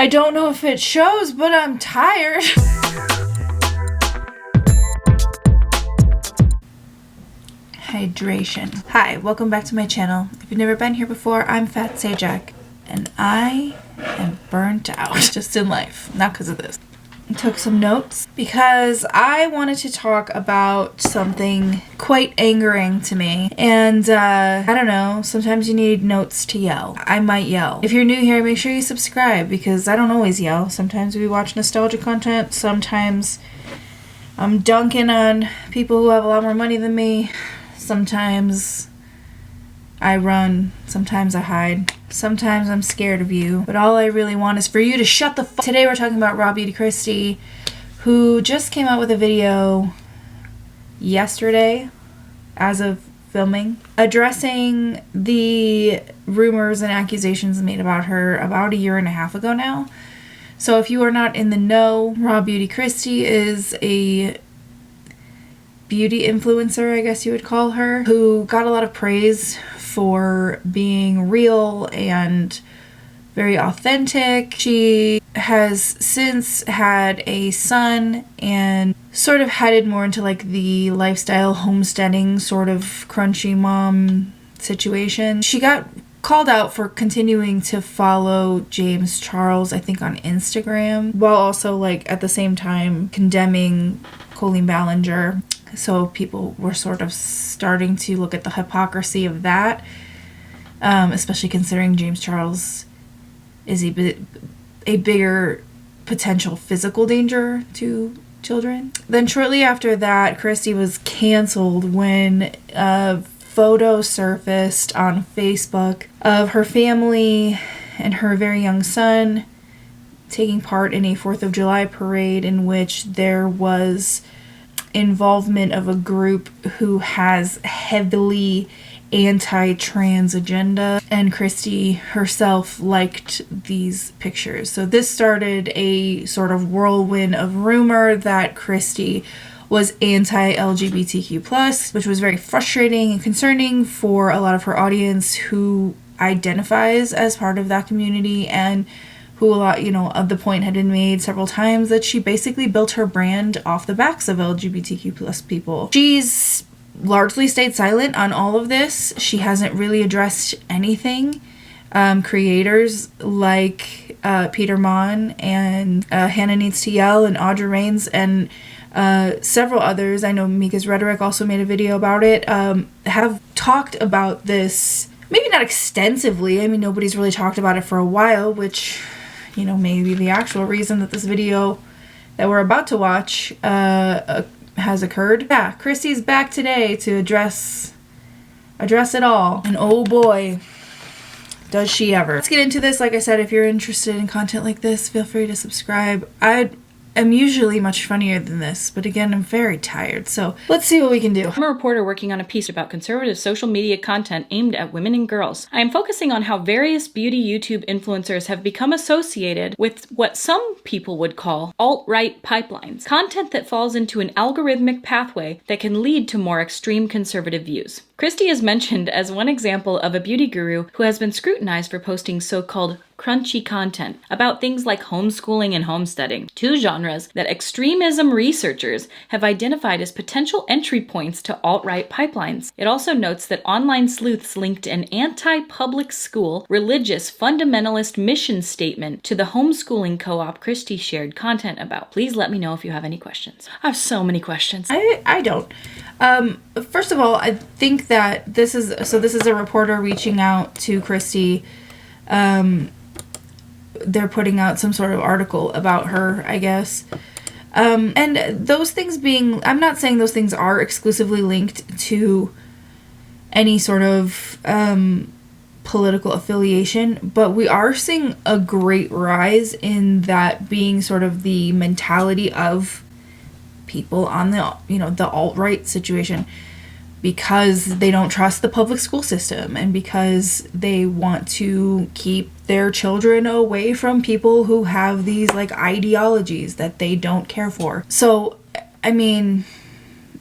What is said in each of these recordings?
I don't know if it shows, but I'm tired. Hydration. Hi, welcome back to my channel. If you've never been here before, I'm Fat Sajak, and I am burnt out just in life, not because of this. I took some notes because I wanted to talk about something quite angering to me, and I don't know, sometimes you need notes to yell. I might yell. If you're new here, make sure you subscribe because I don't always yell. Sometimes we watch nostalgia content, sometimes I'm dunking on people who have a lot more money than me. Sometimes I run, sometimes I hide, sometimes I'm scared of you, but all I really want is for you to shut the fuck. Today we're talking about rawbeautykristi, who just came out with a video yesterday, as of filming, addressing the rumors and accusations made about her about a year and a half ago now. So if you are not in the know, rawbeautykristi is a beauty influencer, I guess you would call her, who got a lot of praise for being real and very authentic. She has since had a son and sort of headed more into like the lifestyle homesteading sort of crunchy mom situation. She got called out for continuing to follow James Charles, I think, on Instagram, while also like at the same time condemning Colleen Ballinger. So people were sort of starting to look at the hypocrisy of that, especially considering James Charles is a bigger potential physical danger to children. Then shortly after that, Kristi was canceled when a photo surfaced on Facebook of her family and her very young son taking part in a 4th of July parade in which there was involvement of a group who has heavily anti-trans agenda, and Kristi herself liked these pictures. So this started a sort of whirlwind of rumor that Kristi was anti-LGBTQ+, which was very frustrating and concerning for a lot of her audience who identifies as part of that community, and who a lot, of the point had been made several times that she basically built her brand off the backs of LGBTQ+ people. She's largely stayed silent on all of this. She hasn't really addressed anything. Creators like Peter Mon and Hannah Needs to Yell and Audra Rains and several others, I know Mika's Rhetoric also made a video about it, have talked about this, maybe not extensively. I mean, nobody's really talked about it for a while, which, maybe the actual reason that this video that we're about to watch has occurred. Yeah, Kristi's back today to address it all. And oh boy, does she ever. Let's get into this. Like I said, if you're interested in content like this, feel free to subscribe. I'm usually much funnier than this, but again, I'm very tired, so let's see what we can do. I'm a reporter working on a piece about conservative social media content aimed at women and girls. I am focusing on how various beauty YouTube influencers have become associated with what some people would call alt-right pipelines, content that falls into an algorithmic pathway that can lead to more extreme conservative views. Kristi is mentioned as one example of a beauty guru who has been scrutinized for posting so-called crunchy content about things like homeschooling and homesteading, two genres that extremism researchers have identified as potential entry points to alt-right pipelines. It also notes that online sleuths linked an anti-public school, religious, fundamentalist mission statement to the homeschooling co-op Kristi shared content about. Please let me know if you have any questions. I have so many questions. I don't. First of all, I think that this is a reporter reaching out to Kristi. They're putting out some sort of article about her, I guess. And those things being, I'm not saying those things are exclusively linked to any sort of political affiliation, but we are seeing a great rise in that being sort of the mentality of people on the alt-right situation, because they don't trust the public school system and because they want to keep their children away from people who have these like ideologies that they don't care for. So, I mean,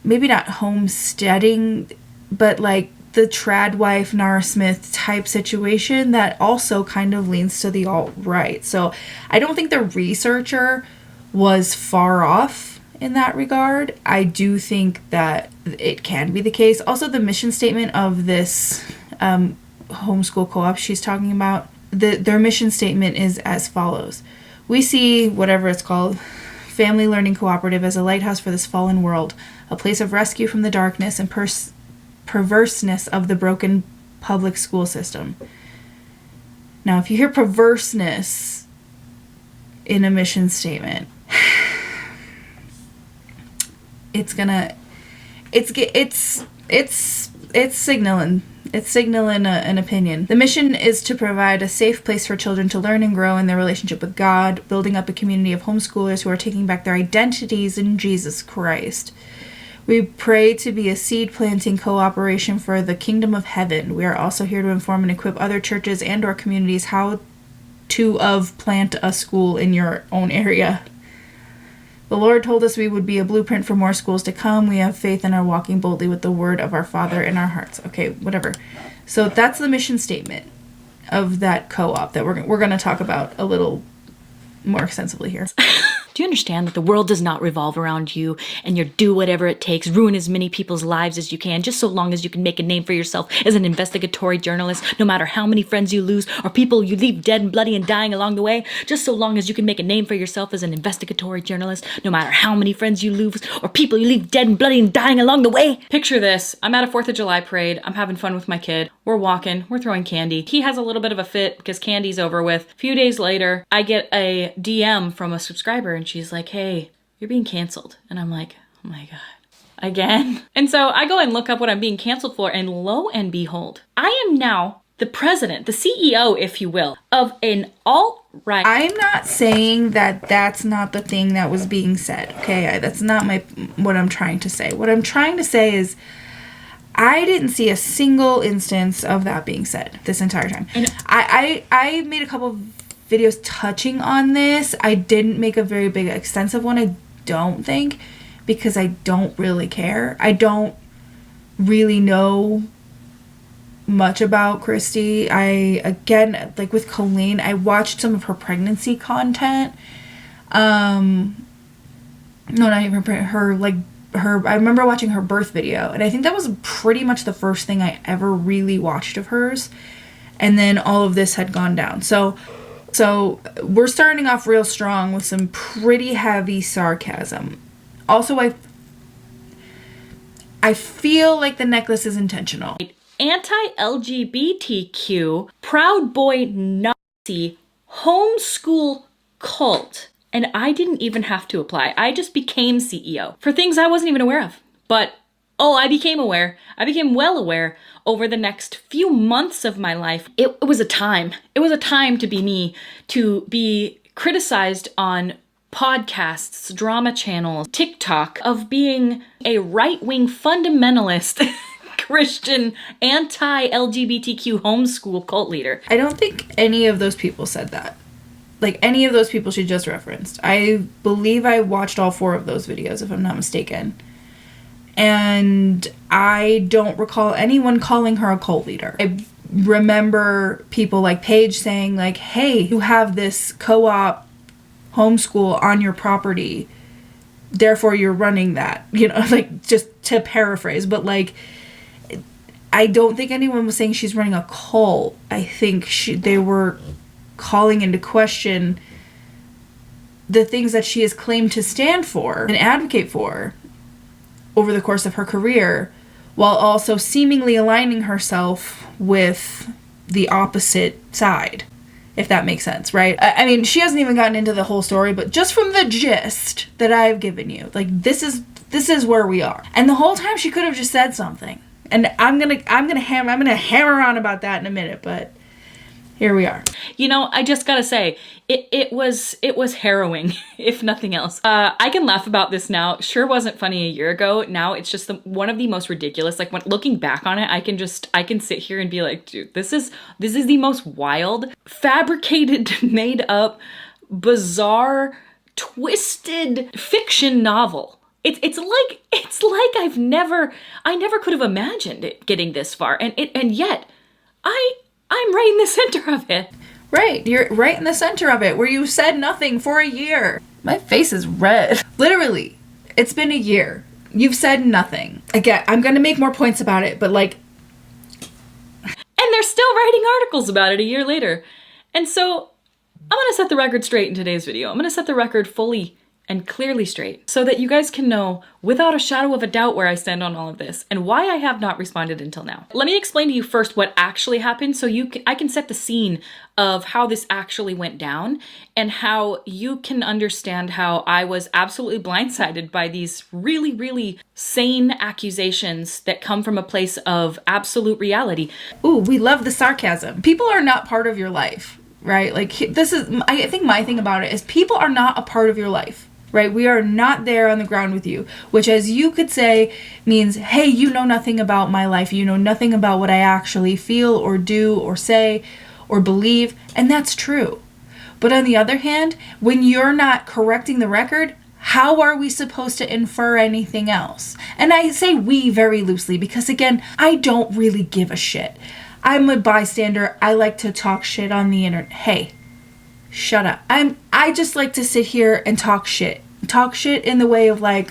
maybe not homesteading, but like the trad wife, Nara Smith type situation that also kind of leans to the alt-right. So I don't think the researcher was far off in that regard. I do think that it can be the case. Also, the mission statement of this homeschool co-op she's talking about, their mission statement is as follows. We see whatever it's called, Family Learning Cooperative, as a lighthouse for this fallen world, a place of rescue from the darkness and perverseness of the broken public school system. Now, if you hear perverseness in a mission statement, it's signaling an opinion. The mission is to provide a safe place for children to learn and grow in their relationship with God, building up a community of homeschoolers who are taking back their identities in Jesus Christ. We pray to be a seed-planting cooperation for the kingdom of heaven. We are also here to inform and equip other churches and or communities how to plant a school in your own area. The Lord told us we would be a blueprint for more schools to come. We have faith and are walking boldly with the word of our Father in our hearts. Okay, whatever. So that's the mission statement of that co-op that we're going to talk about a little more extensively here. Do you understand that the world does not revolve around you, and you do whatever it takes, ruin as many people's lives as you can, just so long as you can make a name for yourself as an investigatory journalist, no matter how many friends you lose or people you leave dead and bloody and dying along the way, just so long as you can make a name for yourself as an investigatory journalist, no matter how many friends you lose or people you leave dead and bloody and dying along the way. Picture this. I'm at a 4th of July parade. I'm having fun with my kid. We're walking. We're throwing candy. He has a little bit of a fit because candy's over with. A few days later, I get a DM from a subscriber, and she's like, hey, you're being canceled. And I'm like, oh my God, again? And so I go and look up what I'm being canceled for, and lo and behold, I am now the president, the CEO, if you will, of an alt-right. I'm not saying that that's not the thing that was being said, okay? That's not what I'm trying to say. What I'm trying to say is I didn't see a single instance of that being said this entire time. And I made a couple of videos touching on this. I didn't make a very big extensive one, I don't think, because I don't really care. I don't really know much about Kristi. Again, like with Colleen, I watched some of her pregnancy content. No, not even her, I remember watching her birth video, and I think that was pretty much the first thing I ever really watched of hers. And then all of this had gone down. So we're starting off real strong with some pretty heavy sarcasm. Also, I feel like the necklace is intentional. Anti-LGBTQ, Proud Boy Nazi, homeschool cult. And I didn't even have to apply. I just became CEO for things I wasn't even aware of. But I became aware. I became well aware over the next few months of my life. It was a time. It was a time to be me, to be criticized on podcasts, drama channels, TikTok, of being a right-wing fundamentalist Christian anti-LGBTQ homeschool cult leader. I don't think any of those people said that. Like any of those people she just referenced. I believe I watched all 4 of those videos, if I'm not mistaken. And I don't recall anyone calling her a cult leader. I remember people like Paige saying like, hey, you have this co-op homeschool on your property, therefore you're running that. You know, like, just to paraphrase. But like, I don't think anyone was saying she's running a cult. I think they were calling into question the things that she has claimed to stand for and advocate for over the course of her career, while also seemingly aligning herself with the opposite side, if that makes sense, right? I mean, she hasn't even gotten into the whole story, but just from the gist that I've given you, like, this is where we are. And the whole time she could have just said something. And I'm gonna hammer on about that in a minute, but here we are. You know, I just gotta say, it was harrowing, if nothing else. I can laugh about this now. Sure wasn't funny a year ago. Now it's just one of the most ridiculous. Like, when looking back on it, I can sit here and be like, dude, this is the most wild, fabricated, made up, bizarre, twisted fiction novel It's like I never could have imagined it getting this far, and yet I'm right in the center of it. Right, you're right in the center of it, where you said nothing for a year. My face is red. Literally, it's been a year. You've said nothing. Again, I'm gonna make more points about it, but like... And they're still writing articles about it a year later. And so, I'm gonna set the record straight in today's video. I'm gonna set the record fully and clearly straight, so that you guys can know without a shadow of a doubt where I stand on all of this and why I have not responded until now. Let me explain to you first what actually happened so I can set the scene of how this actually went down and how you can understand how I was absolutely blindsided by these really, really sane accusations that come from a place of absolute reality. Ooh, we love the sarcasm. People are not part of your life, right? Like, this is, I think my thing about it is people are not a part of your life. Right? We are not there on the ground with you, which, as you could say, means, hey, you know nothing about my life. You know nothing about what I actually feel or do or say or believe. And that's true. But on the other hand, when you're not correcting the record, how are we supposed to infer anything else? And I say we very loosely because, again, I don't really give a shit. I'm a bystander. I like to talk shit on the internet. Hey, shut up. I just like to sit here and talk shit. Talk shit in the way of like,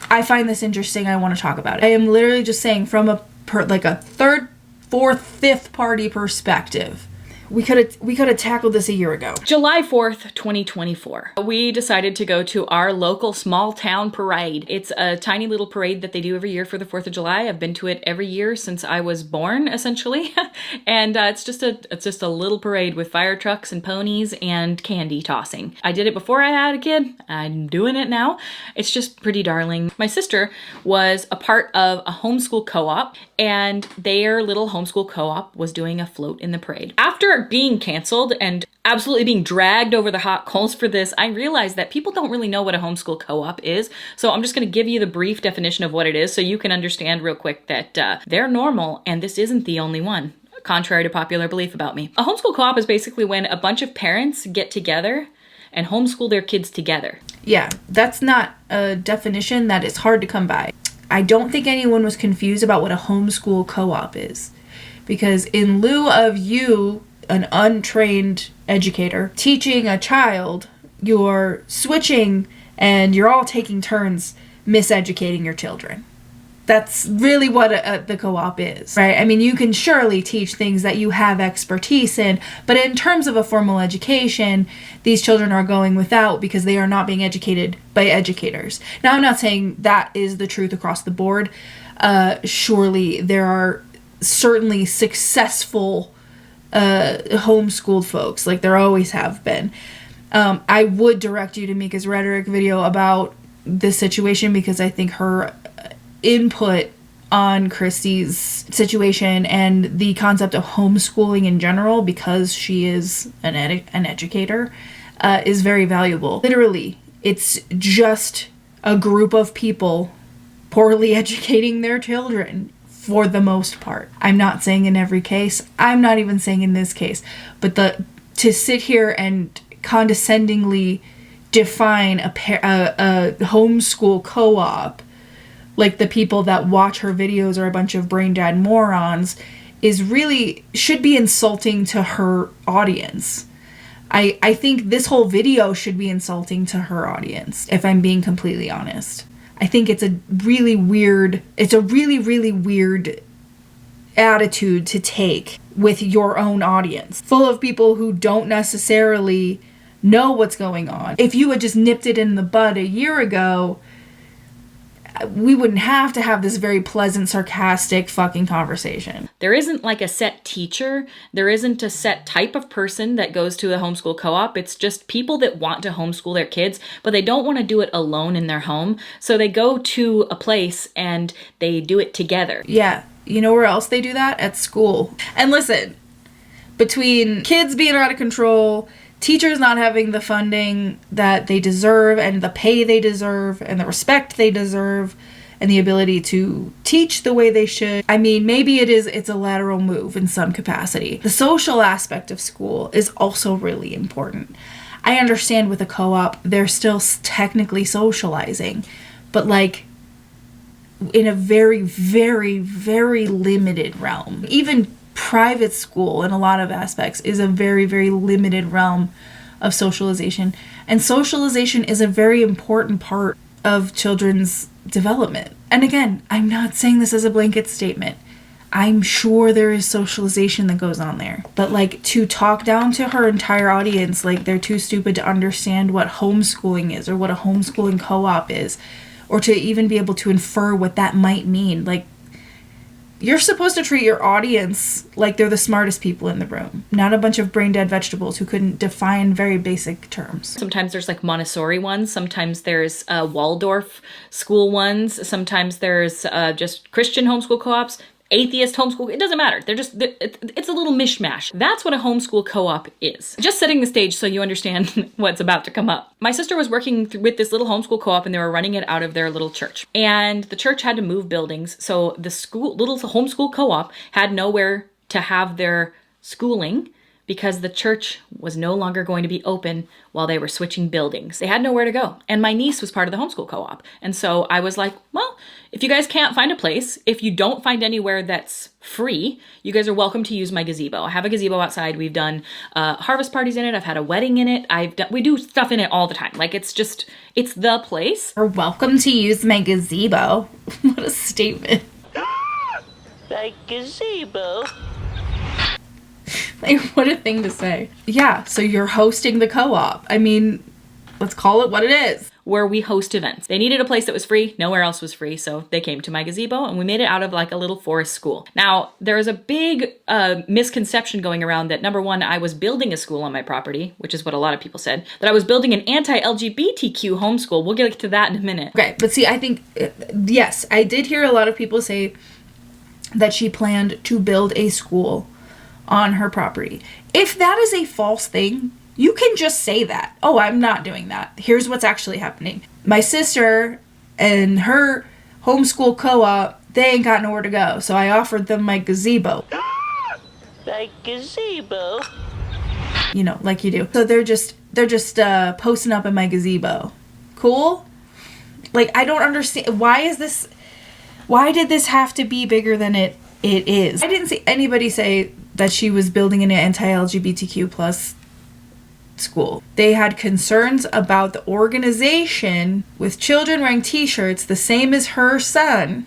I find this interesting, I want to talk about it. I am literally just saying from a third, fourth, fifth party perspective. We could have tackled this a year ago. July 4th, 2024. We decided to go to our local small town parade. It's a tiny little parade that they do every year for the 4th of July. I've been to it every year since I was born, essentially. And it's just a little parade with fire trucks and ponies and candy tossing. I did it before I had a kid. I'm doing it now. It's just pretty darling. My sister was a part of a homeschool co-op, and their little homeschool co-op was doing a float in the parade. After being canceled and absolutely being dragged over the hot coals for this, I realized that people don't really know what a homeschool co-op is. So I'm just going to give you the brief definition of what it is so you can understand real quick that they're normal and this isn't the only one, contrary to popular belief about me. A homeschool co-op is basically when a bunch of parents get together and homeschool their kids together. Yeah, that's not a definition that is hard to come by. I don't think anyone was confused about what a homeschool co-op is. Because in lieu of you, an untrained educator, teaching a child, you're switching and you're all taking turns miseducating your children. That's really what the co-op is, right? I mean, you can surely teach things that you have expertise in, but in terms of a formal education, these children are going without because they are not being educated by educators. Now, I'm not saying that is the truth across the board. Surely there are certainly successful homeschooled folks, like there always have been. I would direct you to Mika's rhetoric video about this situation because I think her input on Kristi's situation and the concept of homeschooling in general, because she is an educator, is very valuable. Literally, it's just a group of people poorly educating their children. For the most part. I'm not saying in every case. I'm not even saying in this case. But to sit here and condescendingly define a homeschool co-op like the people that watch her videos are a bunch of brain dead morons should be insulting to her audience. I think this whole video should be insulting to her audience, if I'm being completely honest. I think it's a really, really weird attitude to take with your own audience, full of people who don't necessarily know what's going on. If you had just nipped it in the bud a year ago, we wouldn't have to have this very pleasant, sarcastic fucking conversation. There isn't like a set teacher. There isn't a set type of person that goes to a homeschool co-op. It's just people that want to homeschool their kids, but they don't want to do it alone in their home. So they go to a place and they do it together. Yeah. You know where else they do that? At school. And listen, between kids being out of control, teachers not having the funding that they deserve and the pay they deserve and the respect they deserve and the ability to teach the way they should. I mean, maybe it's a lateral move in some capacity. The social aspect of school is also really important. I understand with a co-op, they're still technically socializing, but like in a very, very, very limited realm. Even private school in a lot of aspects is a very, very limited realm of socialization. And socialization is a very important part of children's development. And again, I'm not saying this as a blanket statement. I'm sure there is socialization that goes on there. But like, to talk down to her entire audience like they're too stupid to understand what homeschooling is or what a homeschooling co-op is, or to even be able to infer what that might mean. Like, you're supposed to treat your audience like they're the smartest people in the room, not a bunch of brain-dead vegetables who couldn't define very basic terms. Sometimes there's like Montessori ones. Sometimes there's Waldorf school ones. Sometimes there's just Christian homeschool co-ops. Atheist homeschool, it doesn't matter. It's a little mishmash. That's what a homeschool co-op is. Just setting the stage so you understand what's about to come up. My sister was working with this little homeschool co-op, and they were running it out of their little church. And the church had to move buildings, so the little homeschool co-op had nowhere to have their schooling because the church was no longer going to be open while they were switching buildings. They had nowhere to go. And my niece was part of the homeschool co-op. And so I was like, well, if you guys can't find a place, if you don't find anywhere that's free, you guys are welcome to use my gazebo. I have a gazebo outside. We've done harvest parties in it. I've had a wedding in it. We do stuff in it all the time. Like, it's the place. You're welcome to use my gazebo. What a statement. My gazebo. Like, what a thing to say. Yeah, so you're hosting the co-op. I mean, let's call it what it is. Where we host events. They needed a place that was free. Nowhere else was free. So they came to my gazebo, and we made it out of like a little forest school. Now, there is a big misconception going around that, number one, I was building a school on my property, which is what a lot of people said, that I was building an anti-LGBTQ homeschool. We'll get to that in a minute. Okay, but see, I think, yes, I did hear a lot of people say that she planned to build a school on her property. If that is a false thing, you can just say that. Oh, I'm not doing that. Here's what's actually happening. My sister and her homeschool co-op, they ain't got nowhere to go. So I offered them my gazebo. My gazebo? You know, like you do. So they're just posting up in my gazebo. Cool? Like, I don't understand. Why did this have to be bigger than it is? I didn't see anybody say that she was building an anti-LGBTQ plus school. They had concerns about the organization with children wearing t-shirts the same as her son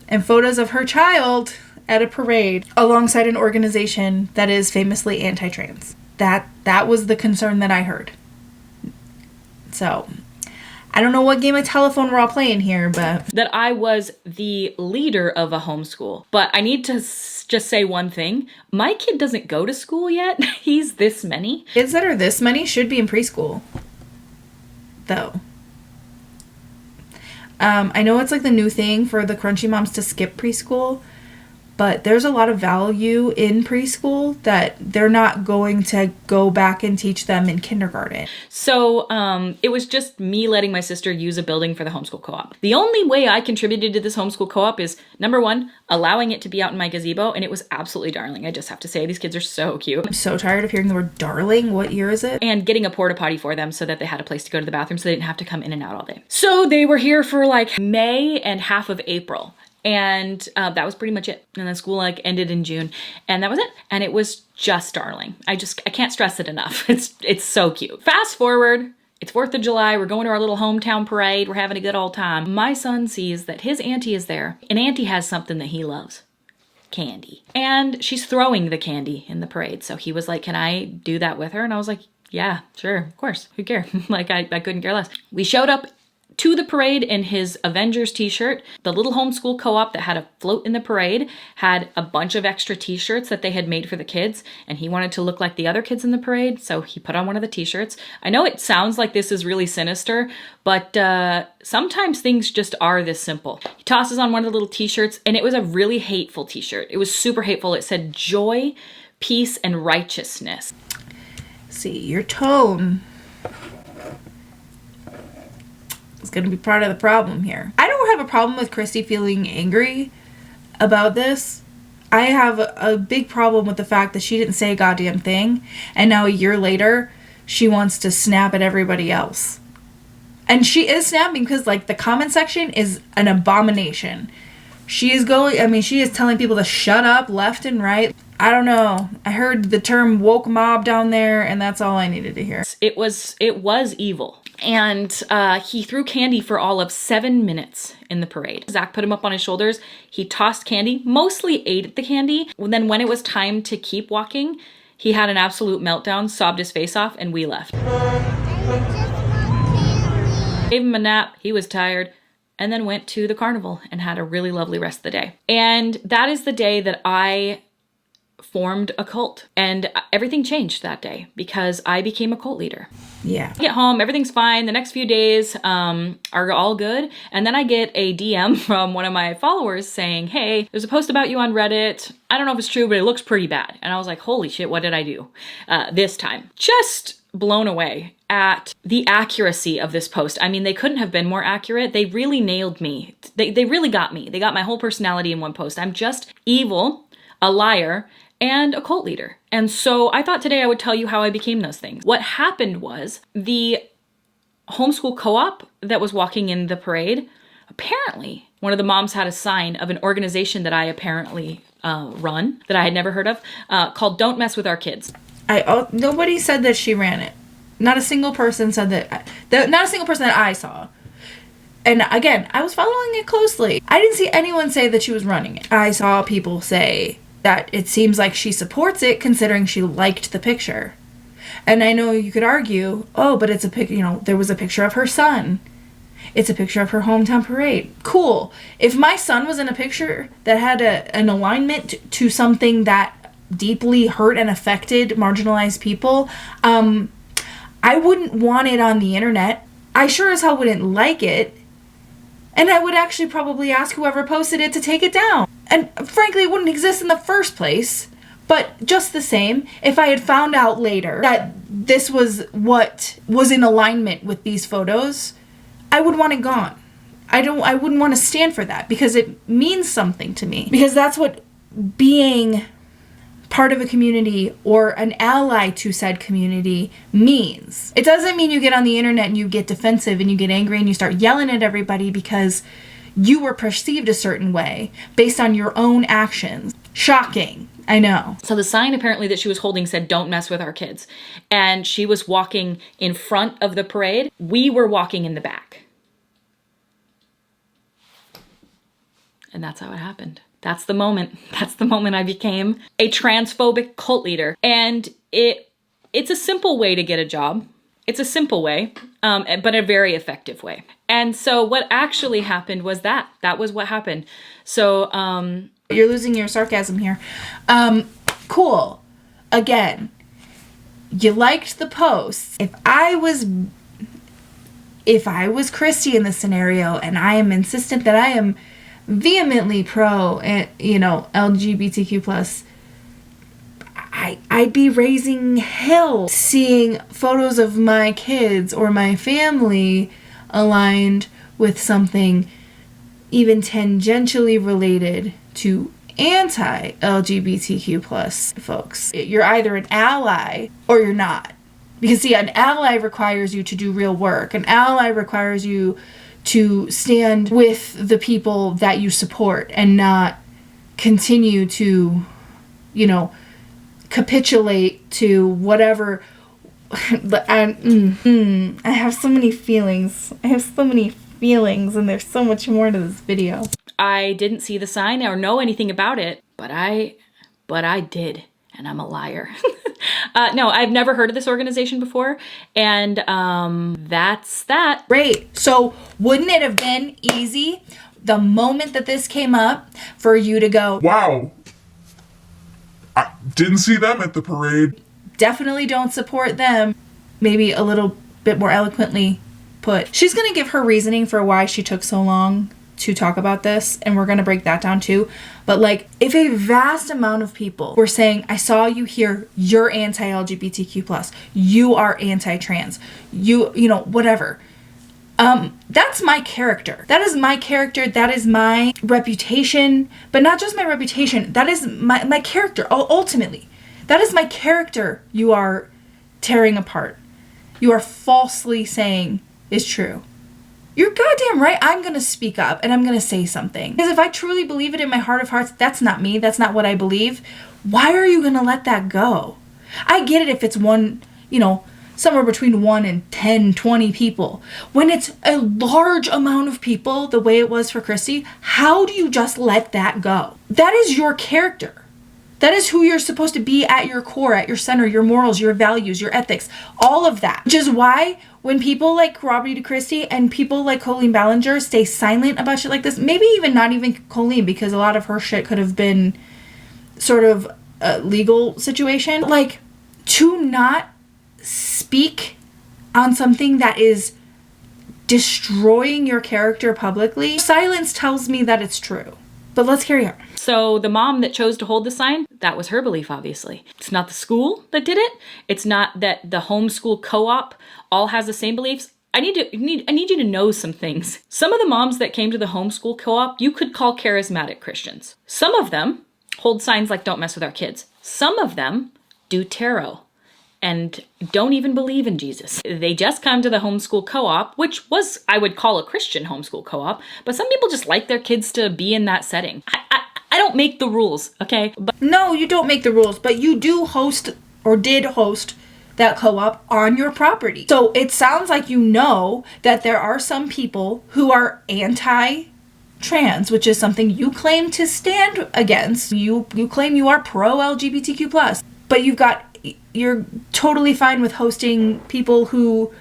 and photos of her child at a parade alongside an organization that is famously anti-trans. That was the concern that I heard. So, I don't know what game of telephone we're all playing here, but... That I was the leader of a homeschool. But I need to just say one thing. My kid doesn't go to school yet. He's this many. Kids that are this many should be in preschool, though. I know it's like the new thing for the crunchy moms to skip preschool, but there's a lot of value in preschool that they're not going to go back and teach them in kindergarten. So it was just me letting my sister use a building for the homeschool co-op. The only way I contributed to this homeschool co-op is, number one, allowing it to be out in my gazebo, and it was absolutely darling. I just have to say, these kids are so cute. I'm so tired of hearing the word darling. What year is it? And getting a porta potty for them so that they had a place to go to the bathroom so they didn't have to come in and out all day. So they were here for like May and half of April. And that was pretty much it. And then school like ended in June, and that was it. And it was just darling. I can't stress it enough. It's so cute. Fast forward, it's 4th of July. We're going to our little hometown parade. We're having a good old time. My son sees that his auntie is there, and auntie has something that he loves. Candy. And she's throwing the candy in the parade. So he was like, can I do that with her? And I was like, yeah, sure, of course. Who cares? Like, I couldn't care less. We showed up to the parade in his Avengers t-shirt. The little homeschool co-op that had a float in the parade had a bunch of extra t-shirts that they had made for the kids, and he wanted to look like the other kids in the parade, so he put on one of the t-shirts. I know it sounds like this is really sinister, but sometimes things just are this simple. He tosses on one of the little t-shirts, and it was a really hateful t-shirt. It was super hateful. It said joy, peace, and righteousness. See, your tone is going to be part of the problem here. I don't have a problem with Kristi feeling angry about this. I have a big problem with the fact that she didn't say a goddamn thing, and now a year later, she wants to snap at everybody else And she is snapping because, like, the comment section is an abomination. She is telling people to shut up left and right. I don't know. I heard the term woke mob down there, and that's all I needed to hear. It was evil. And he threw candy for all of 7 minutes in the parade. Zach put him up on his shoulders. He tossed candy, mostly ate the candy. Then when it was time to keep walking, he had an absolute meltdown, sobbed his face off, and we left. Gave him a nap. He was tired. And then went to the carnival and had a really lovely rest of the day. And that is the day that I formed a cult. And everything changed that day because I became a cult leader. Yeah. I get home, everything's fine. The next few days are all good. And then I get a DM from one of my followers saying, hey, there's a post about you on Reddit. I don't know if it's true, but it looks pretty bad. And I was like, holy shit, what did I do this time? Just blown away at the accuracy of this post. I mean, they couldn't have been more accurate. They really nailed me. They really got me. They got my whole personality in one post. I'm just evil, a liar, and a cult leader. And so I thought today I would tell you how I became those things. What happened was the homeschool co-op that was walking in the parade, apparently one of the moms had a sign of an organization that I apparently run, that I had never heard of, called Don't Mess With Our Kids. Nobody said that she ran it. Not a single person said that. Not a single person that I saw. And again, I was following it closely. I didn't see anyone say that she was running it. I saw people say that it seems like she supports it considering she liked the picture. And I know you could argue, oh, but it's a there was a picture of her son. It's a picture of her hometown parade. Cool. If my son was in a picture that had an alignment to something that deeply hurt and affected marginalized people, I wouldn't want it on the internet. I sure as hell wouldn't like it. And I would actually probably ask whoever posted it to take it down. And frankly, it wouldn't exist in the first place. But just the same, if I had found out later that this was what was in alignment with these photos, I would want it gone. I wouldn't want to stand for that because it means something to me. Because that's what being part of a community or an ally to said community means. It doesn't mean you get on the internet and you get defensive and you get angry and you start yelling at everybody because you were perceived a certain way based on your own actions. Shocking. I know. So the sign apparently that she was holding said, don't mess with our kids. And she was walking in front of the parade. We were walking in the back. And that's how it happened. That's the moment. That's the moment I became a transphobic cult leader. And it's a simple way to get a job. It's a simple way, but a very effective way. And so what actually happened was that. That was what happened. So, you're losing your sarcasm here. Cool. Again, you liked the post. If I was Kristi in this scenario and I am insistent that I am vehemently pro, LGBTQ plus, I'd be raising hell seeing photos of my kids or my family aligned with something even tangentially related to anti-LGBTQ plus folks. You're either an ally or you're not. Because see, an ally requires you to do real work. An ally requires you to stand with the people that you support and not continue to, capitulate to whatever. I have so many feelings. And there's so much more to this video. I didn't see the sign or know anything about it, but I did, and I'm a liar. No, I've never heard of this organization before, and that's that. Great. So wouldn't it have been easy the moment that this came up for you to go, wow, I didn't see them at the parade. Definitely don't support them. Maybe a little bit more eloquently put. She's going to give her reasoning for why she took so long to talk about this, and we're going to break that down too. But if a vast amount of people were saying, I saw you here, you're anti-LGBTQ plus, you are anti-trans, whatever. That's my character. That is my character. That is my reputation. But not just my reputation. That is my character. Ultimately, that is my character you are tearing apart. You are falsely saying is true. you're goddamn right I'm going to speak up and I'm going to say something. Because if I truly believe it in my heart of hearts, that's not me, that's not what I believe, why are you going to let that go? I get it if it's one, you know, somewhere between 1 and 10, 20 people. When it's a large amount of people, the way it was for Kristi, how do you just let that go? That is your character. That is who you're supposed to be at your core, at your center, your morals, your values, your ethics, all of that. Which is why when people like rawbeautykristi and people like Colleen Ballinger stay silent about shit like this, maybe even not even Colleen, because a lot of her shit could have been sort of a legal situation. Like, to not speak on something that is destroying your character publicly, silence tells me that it's true. But let's carry on. So the mom that chose to hold the sign, that was her belief, obviously. It's not the school that did it. It's not that the homeschool co-op all has the same beliefs. I need you to know some things. Some of the moms that came to the homeschool co-op, you could call charismatic Christians. Some of them hold signs like "Don't mess with our kids." Some of them do tarot and don't even believe in Jesus. They just come to the homeschool co-op, which was, I would call, a Christian homeschool co-op, but some people just like their kids to be in that setting. I don't make the rules, okay? But no, you don't make the rules, but you do host, or did host, that co-op on your property. So it sounds like you know that there are some people who are anti-trans, which is something you claim to stand against. You claim you are pro-LGBTQ+, but you're totally fine with hosting people who,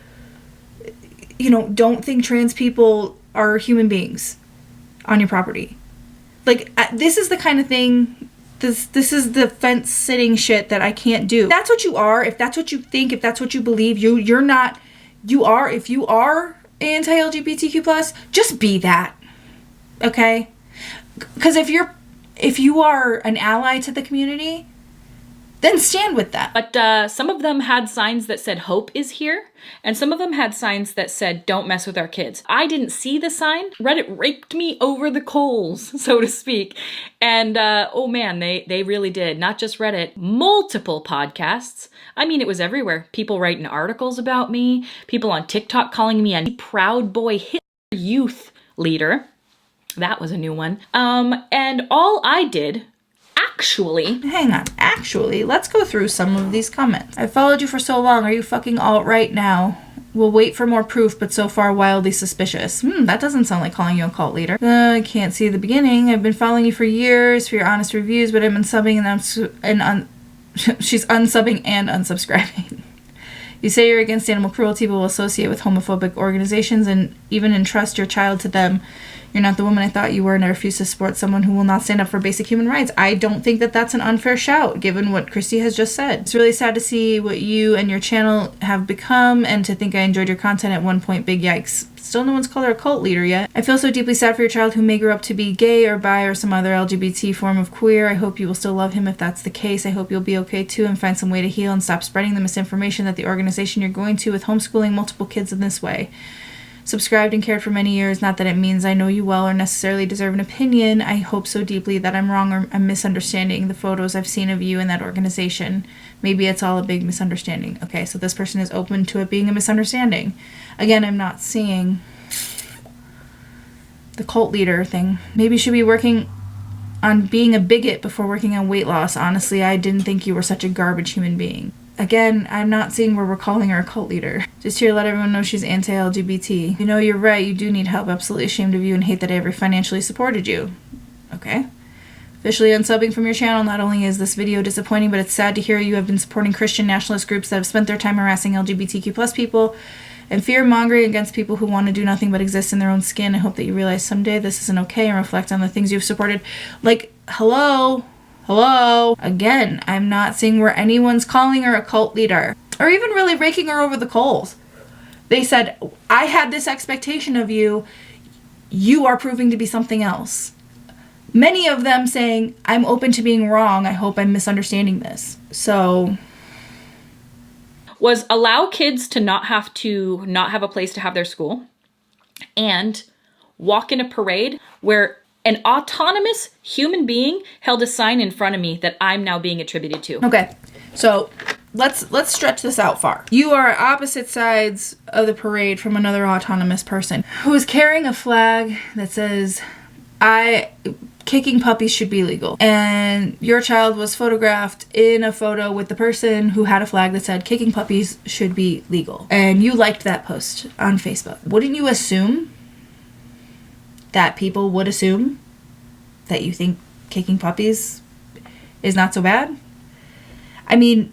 you know, don't think trans people are human beings on your property. Like, this is the kind of thing, this is the fence sitting shit that I can't do. If that's what you are, if that's what you think, if that's what you believe, if you are anti-LGBTQ+, just be that, okay? Because if you are an ally to the community, then stand with that. But some of them had signs that said "Hope is here," and some of them had signs that said "Don't mess with our kids." I didn't see the sign. Reddit raked me over the coals, so to speak. And oh man, they really did. Not just Reddit, multiple podcasts. I mean, it was everywhere. People writing articles about me, people on TikTok calling me a Proud Boy Hitler youth leader. That was a new one. And all I did, Actually, let's go through some of these comments. I followed you for so long. Are you fucking alt-right now? We'll wait for more proof, but so far wildly suspicious. That doesn't sound like calling you a cult leader. I can't see the beginning. I've been following you for years for your honest reviews, but I'm unsubbing she's unsubbing and unsubscribing. You say you're against animal cruelty, but will associate with homophobic organizations and even entrust your child to them. You're not the woman I thought you were, and I refuse to support someone who will not stand up for basic human rights. I don't think that that's an unfair shout, given what Kristi has just said. It's really sad to see what you and your channel have become, and to think I enjoyed your content at one point. Big yikes. Still no one's called her a cult leader yet. I feel so deeply sad for your child who may grow up to be gay or bi or some other LGBT form of queer. I hope you will still love him if that's the case. I hope you'll be okay too and find some way to heal and stop spreading the misinformation that the organization you're going to with homeschooling multiple kids in this way. Subscribed and cared for many years, not that it means I know you well or necessarily deserve an opinion. I hope so deeply that I'm wrong or I'm misunderstanding the photos I've seen of you in that organization. Maybe it's all a big misunderstanding. Okay, so this person is open to it being a misunderstanding. Again, I'm not seeing the cult leader thing. Maybe you should be working on being a bigot before working on weight loss. Honestly, I didn't think you were such a garbage human being. Again, I'm not seeing where we're calling her a cult leader. Just here to let everyone know she's anti-LGBT. You know, you're right, you do need help. Absolutely ashamed of you and hate that I ever financially supported you. Okay. Officially unsubbing from your channel. Not only is this video disappointing, but it's sad to hear you have been supporting Christian nationalist groups that have spent their time harassing LGBTQ plus people and fear-mongering against people who want to do nothing but exist in their own skin. I hope that you realize someday this isn't okay and reflect on the things you've supported. Like, hello? Again, I'm not seeing where anyone's calling her a cult leader or even really raking her over the coals. They said, I had this expectation of you. You are proving to be something else. Many of them saying, I'm open to being wrong. I hope I'm misunderstanding this. So was allow kids to not have a place to have their school and walk in a parade where an autonomous human being held a sign in front of me that I'm now being attributed to. Okay, so let's stretch this out far. You are opposite sides of the parade from another autonomous person who is carrying a flag that says, kicking puppies should be legal. And your child was photographed in a photo with the person who had a flag that said kicking puppies should be legal. And you liked that post on Facebook. Wouldn't you assume that people would assume that you think kicking puppies is not so bad? I mean,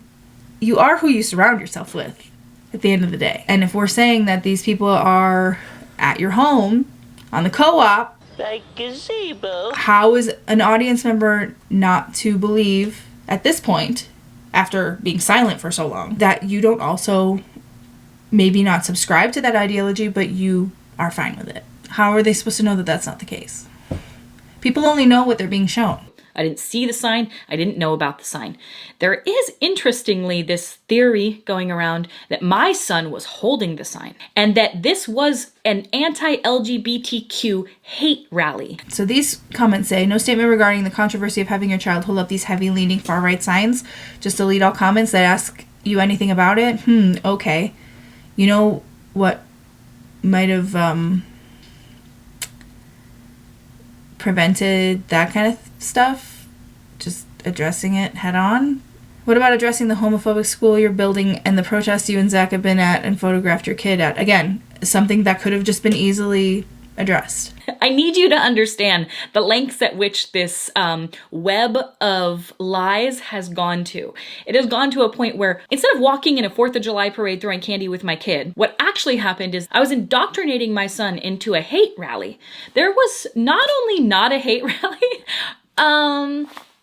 you are who you surround yourself with at the end of the day. And if we're saying that these people are at your home on the co-op, like gazebo, how is an audience member not to believe at this point, after being silent for so long, that you don't also maybe not subscribe to that ideology, but you are fine with it? How are they supposed to know that that's not the case? People only know what they're being shown. I didn't see the sign. I didn't know about the sign. There is, interestingly, this theory going around that my son was holding the sign and that this was an anti-LGBTQ hate rally. So these comments say, no statement regarding the controversy of having your child hold up these heavy-leaning far-right signs. Just delete all comments that ask you anything about it. Okay. You know what might have prevented that kind of stuff? Just addressing it head on. What about addressing the homophobic school you're building and the protests you and Zach have been at and photographed your kid at? Again, something that could have just been easily addressed. I need you to understand the lengths at which this web of lies has gone to. It has gone to a point where instead of walking in a 4th of July parade throwing candy with my kid, what actually happened is I was indoctrinating my son into a hate rally. There was not only not a hate rally,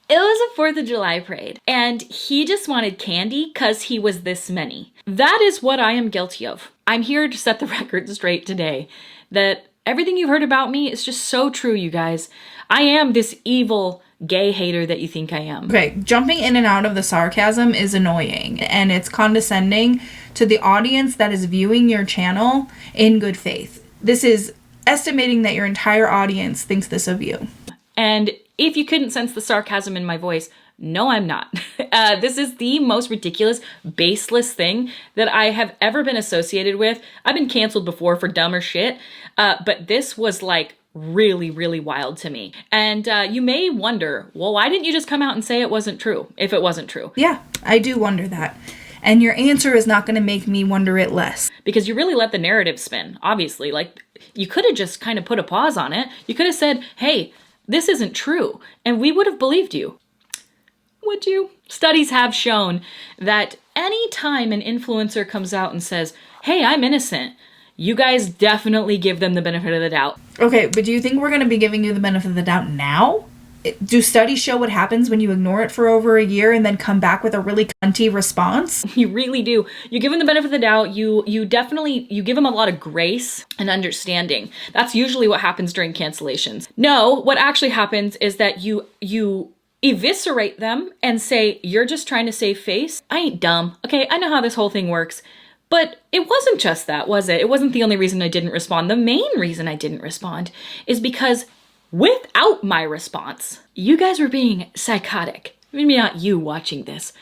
it was a 4th of July parade, and he just wanted candy because he was this many. That is what I am guilty of. I'm here to set the record straight today that everything you've heard about me is just so true, you guys. I am this evil gay hater that you think I am. Okay, jumping in and out of the sarcasm is annoying, and it's condescending to the audience that is viewing your channel in good faith. This is estimating that your entire audience thinks this of you. And if you couldn't sense the sarcasm in my voice, no, I'm not. This is the most ridiculous, baseless thing that I have ever been associated with. I've been canceled before for dumber shit, but this was like really, really wild to me. And you may wonder, well, why didn't you just come out and say it wasn't true, if it wasn't true? Yeah, I do wonder that. And your answer is not going to make me wonder it less. Because you really let the narrative spin, obviously. Like, you could have just kind of put a pause on it. You could have said, hey, this isn't true, and we would have believed you. Would you? Studies have shown that any time an influencer comes out and says, hey, I'm innocent, you guys definitely give them the benefit of the doubt. Okay, but do you think we're going to be giving you the benefit of the doubt now? Do studies show what happens when you ignore it for over a year and then come back with a really cunty response? You really do. You give them the benefit of the doubt. You give them a lot of grace and understanding. That's usually what happens during cancellations. No, what actually happens is that you eviscerate them and say, you're just trying to save face. I ain't dumb. Okay, I know how this whole thing works. But it wasn't just that, was it? It wasn't the only reason I didn't respond. The main reason I didn't respond is because without my response, you guys were being psychotic. Maybe not you watching this,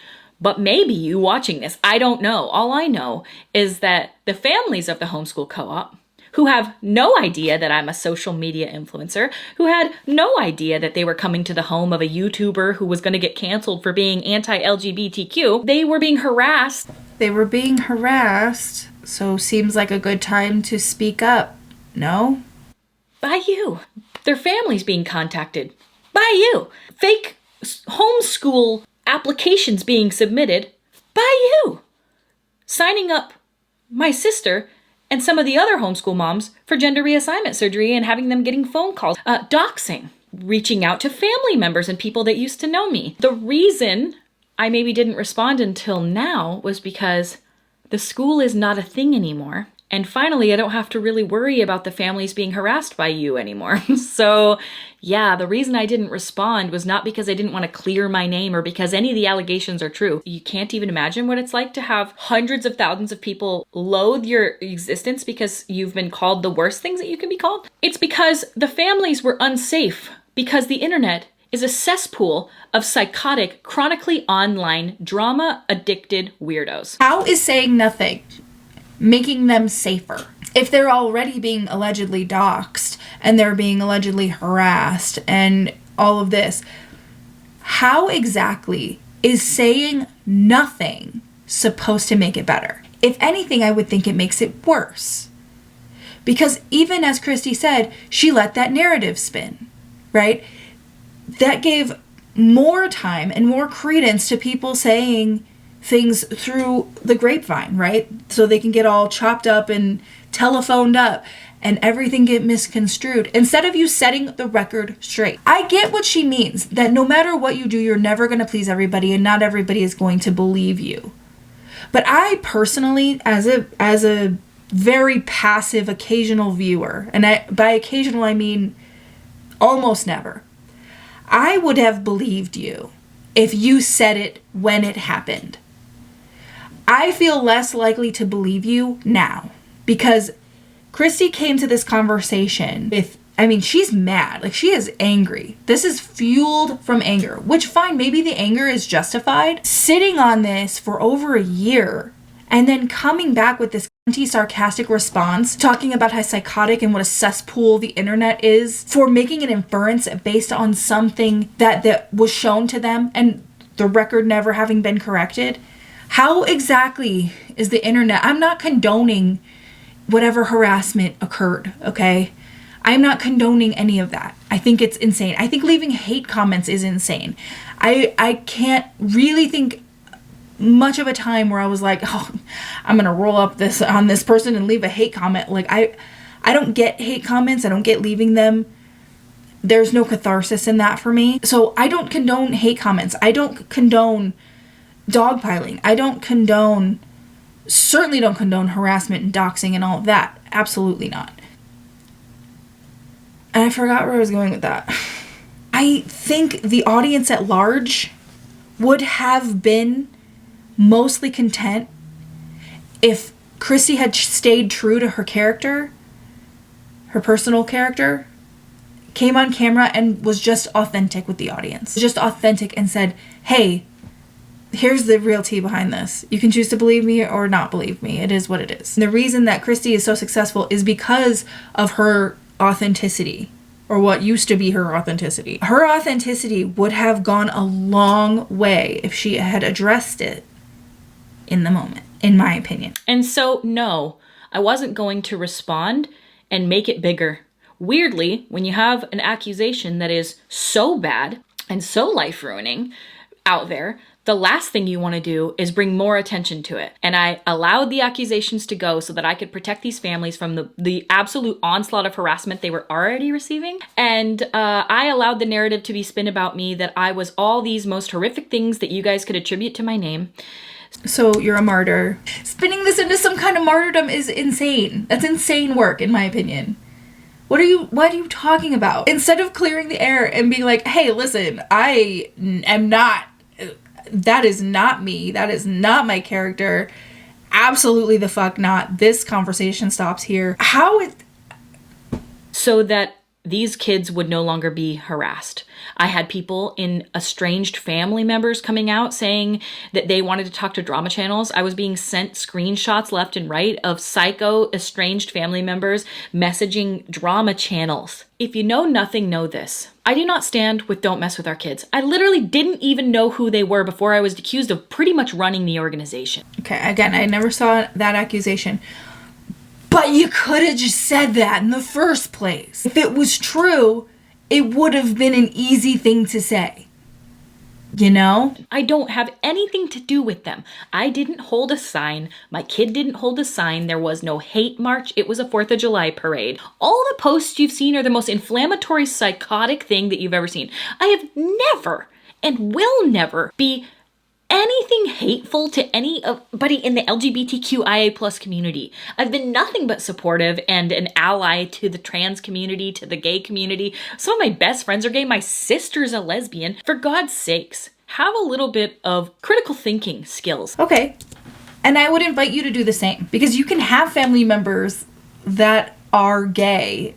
but maybe you watching this. I don't know. All I know is that the families of the homeschool co-op, who have no idea that I'm a social media influencer, who had no idea that they were coming to the home of a YouTuber who was going to get canceled for being anti-LGBTQ, they were being harassed. They were being harassed, so seems like a good time to speak up, no? By you. Their families being contacted. By you. Fake homeschool applications being submitted. By you. Signing up my sister and some of the other homeschool moms for gender reassignment surgery and having them getting phone calls. Doxing. Reaching out to family members and people that used to know me. The reason I maybe didn't respond until now was because the school is not a thing anymore. And finally, I don't have to really worry about the families being harassed by you anymore. So yeah, the reason I didn't respond was not because I didn't want to clear my name or because any of the allegations are true. You can't even imagine what it's like to have hundreds of thousands of people loathe your existence because you've been called the worst things that you can be called. It's because the families were unsafe because the internet is a cesspool of psychotic, chronically online, drama-addicted weirdos. How is saying nothing making them safer? If they're already being allegedly doxxed and they're being allegedly harassed and all of this, how exactly is saying nothing supposed to make it better? If anything, I would think it makes it worse. Because even as Kristi said, she let that narrative spin, right? That gave more time and more credence to people saying things through the grapevine, right? So they can get all chopped up and telephoned up and everything get misconstrued instead of you setting the record straight. I get what she means, that no matter what you do, you're never going to please everybody and not everybody is going to believe you. But I personally, as a very passive occasional viewer, and by occasional I mean almost never, I would have believed you if you said it when it happened. I feel less likely to believe you now because Kristi came to this conversation with, she's mad. Like, she is angry. This is fueled from anger, which fine, maybe the anger is justified. Sitting on this for over a year and then coming back with this sarcastic response, talking about how psychotic and what a cesspool the internet is, for making an inference based on something that was shown to them and the record never having been corrected. How exactly is the internet? I'm not condoning whatever harassment occurred, okay? I'm not condoning any of that. I think it's insane. I think leaving hate comments is insane. I can't really think much of a time where I was like, oh, I'm gonna roll up this on this person and leave a hate comment. Like, I don't get hate comments. I don't get leaving them. There's no catharsis in that for me. So I don't condone hate comments. I don't condone dogpiling. I certainly don't condone harassment and doxing and all of that. Absolutely not. And I forgot where I was going with that. I think the audience at large would have been mostly content if Kristi had stayed true to her character, her personal character, came on camera and was just authentic with the audience. Just authentic and said, hey, here's the real tea behind this. You can choose to believe me or not believe me. It is what it is. And the reason that Kristi is so successful is because of her authenticity, or what used to be her authenticity. Her authenticity would have gone a long way if she had addressed it in the moment, in my opinion. And so, no, I wasn't going to respond and make it bigger. Weirdly, when you have an accusation that is so bad and so life-ruining out there, the last thing you want to do is bring more attention to it. And I allowed the accusations to go so that I could protect these families from the absolute onslaught of harassment they were already receiving. And I allowed the narrative to be spun about me that I was all these most horrific things that you guys could attribute to my name. So you're a martyr. Spinning this into some kind of martyrdom is insane. That's insane work, in my opinion. What are you talking about? Instead of clearing the air and being like, hey, listen, I am not, that is not me. That is not my character. Absolutely the fuck not. This conversation stops here. So that these kids would no longer be harassed. I had people in estranged family members coming out saying that they wanted to talk to drama channels. I was being sent screenshots left and right of psycho estranged family members messaging drama channels. If you know nothing, know this. I do not stand with Don't Mess With Our Kids. I literally didn't even know who they were before I was accused of pretty much running the organization. Okay, again, I never saw that accusation. But you could have just said that in the first place. If it was true, it would have been an easy thing to say. You know? I don't have anything to do with them. I didn't hold a sign. My kid didn't hold a sign. There was no hate march. It was a 4th of July parade. All the posts you've seen are the most inflammatory, psychotic thing that you've ever seen. I have never and will never be anything hateful to anybody in the LGBTQIA plus community. I've been nothing but supportive and an ally to the trans community, to the gay community. Some of my best friends are gay. My sister's a lesbian. For God's sakes, have a little bit of critical thinking skills. Okay. And I would invite you to do the same, because you can have family members that are gay.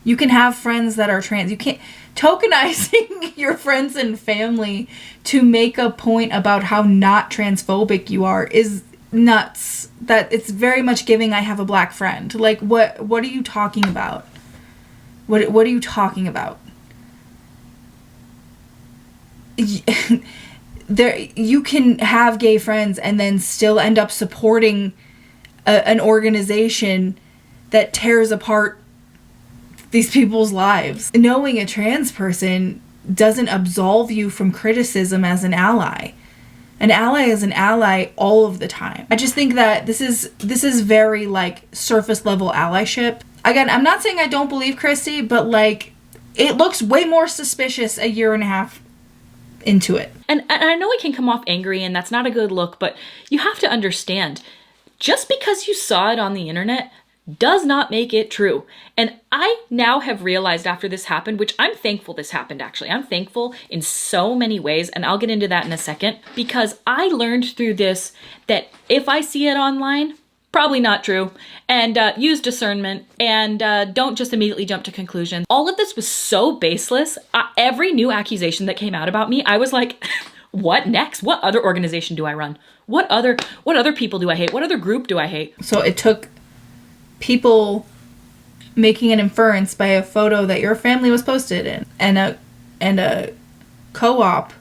You can have friends that are trans. You can't tokenizing your friends and family to make a point about how not transphobic you are is nuts. That it's very much giving I have a black friend. Like, what are you talking about? What are you talking about? There, you can have gay friends and then still end up supporting an organization that tears apart these people's lives. Knowing a trans person doesn't absolve you from criticism as an ally. An ally is an ally all of the time. I just think that this is very like surface level allyship. Again, I'm not saying I don't believe Kristi, but like it looks way more suspicious a year and a half into it. And I know it can come off angry and that's not a good look, but you have to understand, just because you saw it on the internet does not make it true. And I now have realized after this happened, which I'm thankful this happened actually. I'm thankful in so many ways, and I'll get into that in a second, because I learned through this that if I see it online, probably not true, and use discernment, and don't just immediately jump to conclusions. All of this was so baseless. Every new accusation that came out about me, I was like, what next? What other organization do I run? What other people do I hate? What other group do I hate? So it took people making an inference by a photo that your family was posted in, and a co-op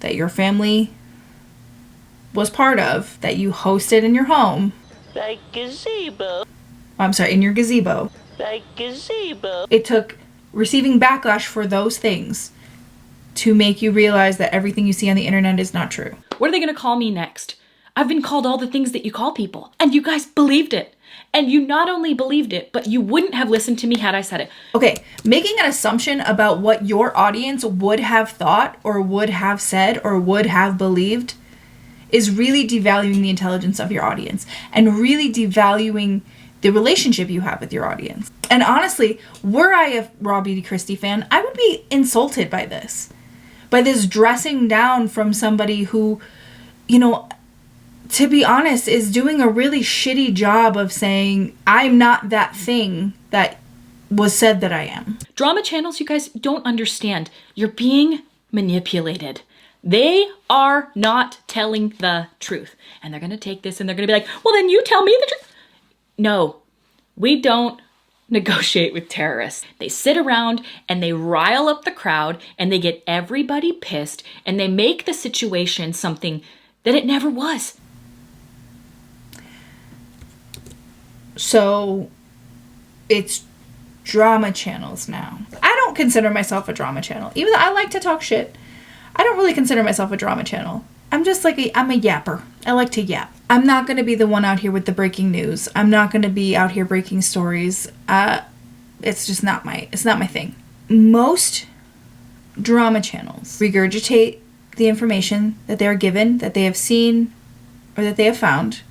that your family was part of, that you hosted in your home. Like gazebo. I'm sorry, in your gazebo. Like gazebo. It took receiving backlash for those things to make you realize that everything you see on the internet is not true. What are they gonna call me next? I've been called all the things that you call people, and you guys believed it. And you not only believed it, but you wouldn't have listened to me had I said it. Okay, making an assumption about what your audience would have thought or would have said or would have believed is really devaluing the intelligence of your audience and really devaluing the relationship you have with your audience. And honestly, were I a rawbeautykristi fan, I would be insulted by this dressing down from somebody who, you know, to be honest, is doing a really shitty job of saying, I'm not that thing that was said that I am. Drama channels, you guys don't understand. You're being manipulated. They are not telling the truth. And they're going to take this and they're going to be like, well, then you tell me the truth. No, we don't negotiate with terrorists. They sit around and they rile up the crowd and they get everybody pissed and they make the situation something that it never was. So it's drama channels now. I don't consider myself a drama channel. Even though I like to talk shit, I don't really consider myself a drama channel. I'm just like, I'm a yapper. I like to yap. I'm not going to be the one out here with the breaking news. I'm not going to be out here breaking stories. It's just not my thing. Most drama channels regurgitate the information that they are given, that they have seen, or that they have found,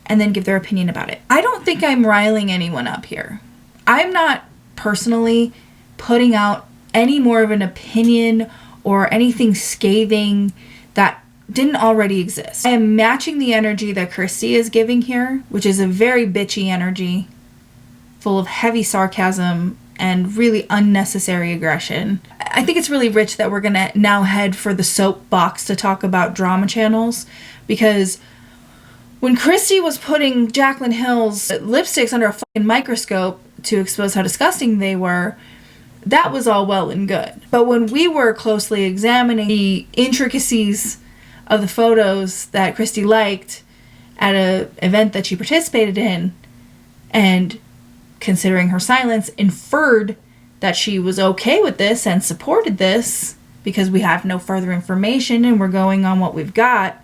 and then give their opinion about it. I don't think I'm riling anyone up here. I'm not personally putting out any more of an opinion or anything scathing that didn't already exist. I am matching the energy that Kristi is giving here, which is a very bitchy energy, full of heavy sarcasm and really unnecessary aggression. I think it's really rich that we're gonna now head for the soapbox to talk about drama channels, because when Kristi was putting Jaclyn Hill's lipsticks under a fucking microscope to expose how disgusting they were, that was all well and good. But when we were closely examining the intricacies of the photos that Kristi liked at an event that she participated in, and considering her silence, inferred that she was okay with this and supported this because we have no further information and we're going on what we've got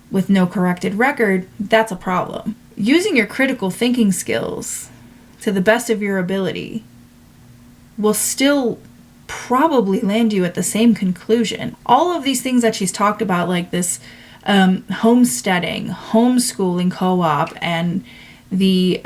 with no corrected record, that's a problem. Using your critical thinking skills to the best of your ability will still probably land you at the same conclusion. All of these things that she's talked about, like this homesteading, homeschooling co-op, and the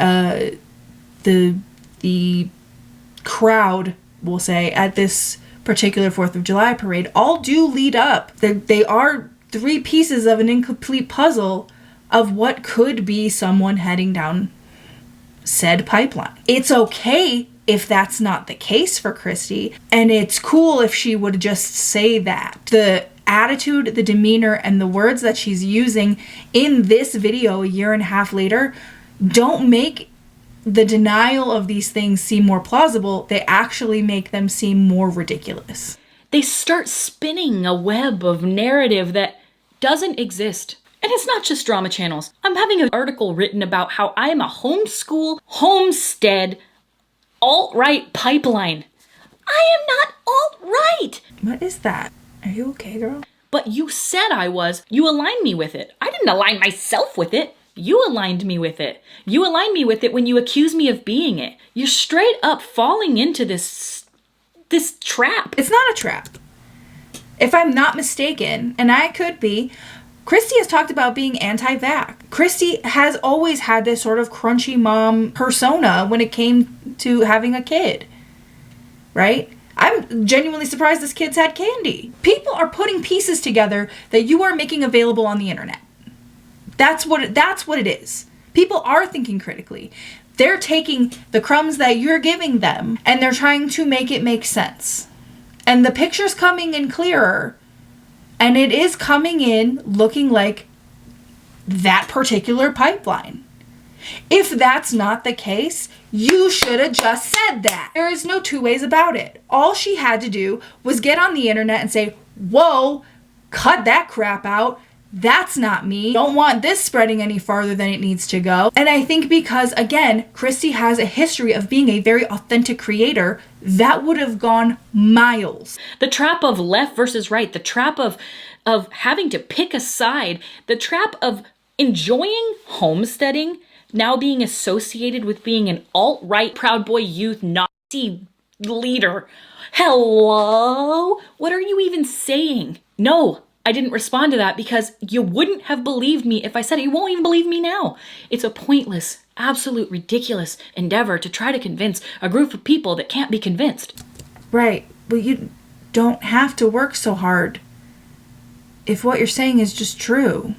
crowd, we'll say, at this particular 4th of July parade, all do lead up. They are 3 pieces of an incomplete puzzle of what could be someone heading down said pipeline. It's okay if that's not the case for Kristi. And it's cool if she would just say that. The attitude, the demeanor, and the words that she's using in this video a year and a half later don't make the denial of these things seem more plausible. They actually make them seem more ridiculous. They start spinning a web of narrative that doesn't exist. And it's not just drama channels. I'm having an article written about how I am a homeschool, homestead, alt-right pipeline. I am not alt-right. What is that? Are you okay, girl? But you said I was. You aligned me with it. I didn't align myself with it. You aligned me with it. You aligned me with it when you accused me of being it. You're straight up falling into this trap. It's not a trap. If I'm not mistaken, and I could be, Kristi has talked about being anti-vax. Kristi has always had this sort of crunchy mom persona when it came to having a kid, right? I'm genuinely surprised this kid's had candy. People are putting pieces together that you are making available on the internet. That's what it is. People are thinking critically. They're taking the crumbs that you're giving them and they're trying to make it make sense. And the picture's coming in clearer. And it is coming in looking like that particular pipeline. If that's not the case, you should have just said that. There is no two ways about it. All she had to do was get on the internet and say, whoa, cut that crap out. That's not me. Don't want this spreading any farther than it needs to go. And I think because, again, Kristi has a history of being a very authentic creator, that would have gone miles. The trap of left versus right, the trap of having to pick a side, the trap of enjoying homesteading, now being associated with being an alt-right Proud Boy youth Nazi leader. Hello? What are you even saying? No, I didn't respond to that because you wouldn't have believed me if I said it. You won't even believe me now. It's a pointless, absolute ridiculous endeavor to try to convince a group of people that can't be convinced. Right, but you don't have to work so hard. If what you're saying is just true,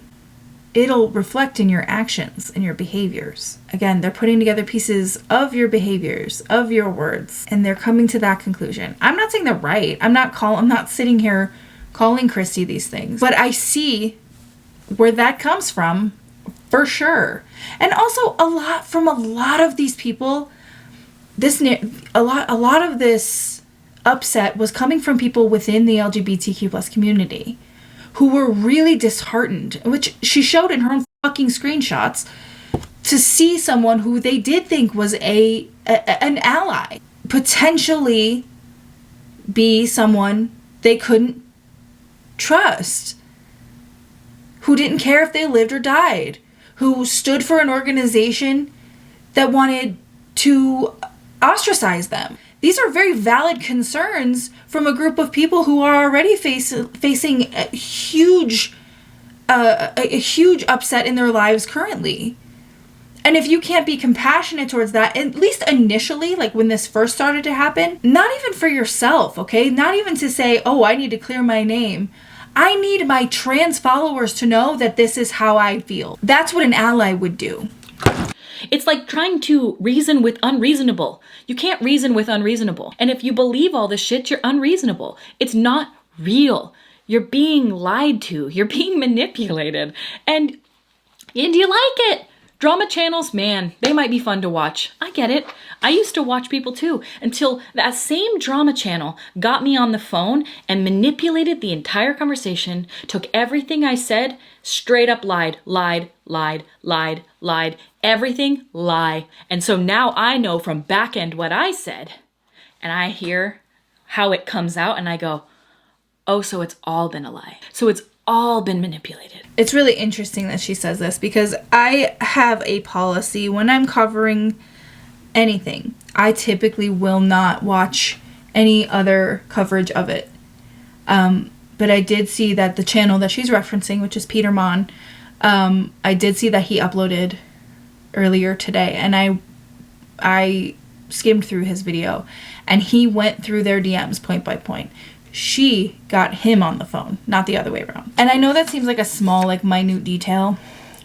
it'll reflect in your actions and your behaviors. Again, they're putting together pieces of your behaviors, of your words, and they're coming to that conclusion. I'm not saying they're right. I'm not sitting here calling Kristi these things, but I see where that comes from for sure. And also a lot of these people, a lot of this upset was coming from people within the LGBTQ plus community who were really disheartened, which she showed in her own fucking screenshots, to see someone who they did think was an ally potentially be someone they couldn't trust, who didn't care if they lived or died, who stood for an organization that wanted to ostracize them. These are very valid concerns from a group of people who are already facing a huge upset in their lives currently. And if you can't be compassionate towards that, at least initially, like when this first started to happen, not even for yourself, okay? Not even to say, oh, I need to clear my name. I need my trans followers to know that this is how I feel. That's what an ally would do. It's like trying to reason with unreasonable. You can't reason with unreasonable. And if you believe all this shit, you're unreasonable. It's not real. You're being lied to. You're being manipulated. And you like it. Drama channels, man, they might be fun to watch. I get it. I used to watch people too, until that same drama channel got me on the phone and manipulated the entire conversation, took everything I said, straight up lied. Everything lie. And so now I know from back end what I said, and I hear how it comes out, and I go, oh, so it's all been a lie. So it's all been manipulated. It's really interesting that she says this because I have a policy when I'm covering anything. I typically will not watch any other coverage of it. But I did see that the channel that she's referencing, which is Peter Mon, I did see that he uploaded earlier today, and I skimmed through his video, and he went through their DMs point by point. She got him on the phone, not the other way around. And I know that seems like a small, like minute detail,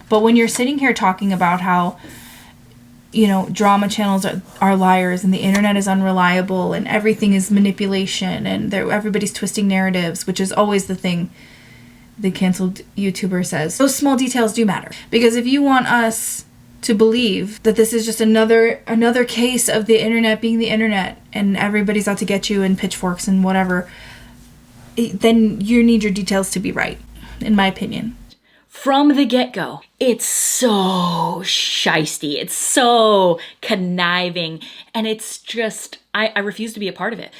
but when you're sitting here talking about how drama channels are liars and the internet is unreliable and everything is manipulation and everybody's twisting narratives, which is always the thing the canceled YouTuber says. Those small details do matter, because if you want us to believe that this is just another case of the internet being the internet and everybody's out to get you and pitchforks and whatever, then you need your details to be right, in my opinion. From the get-go, it's so shisty, it's so conniving, and it's just, I refuse to be a part of it.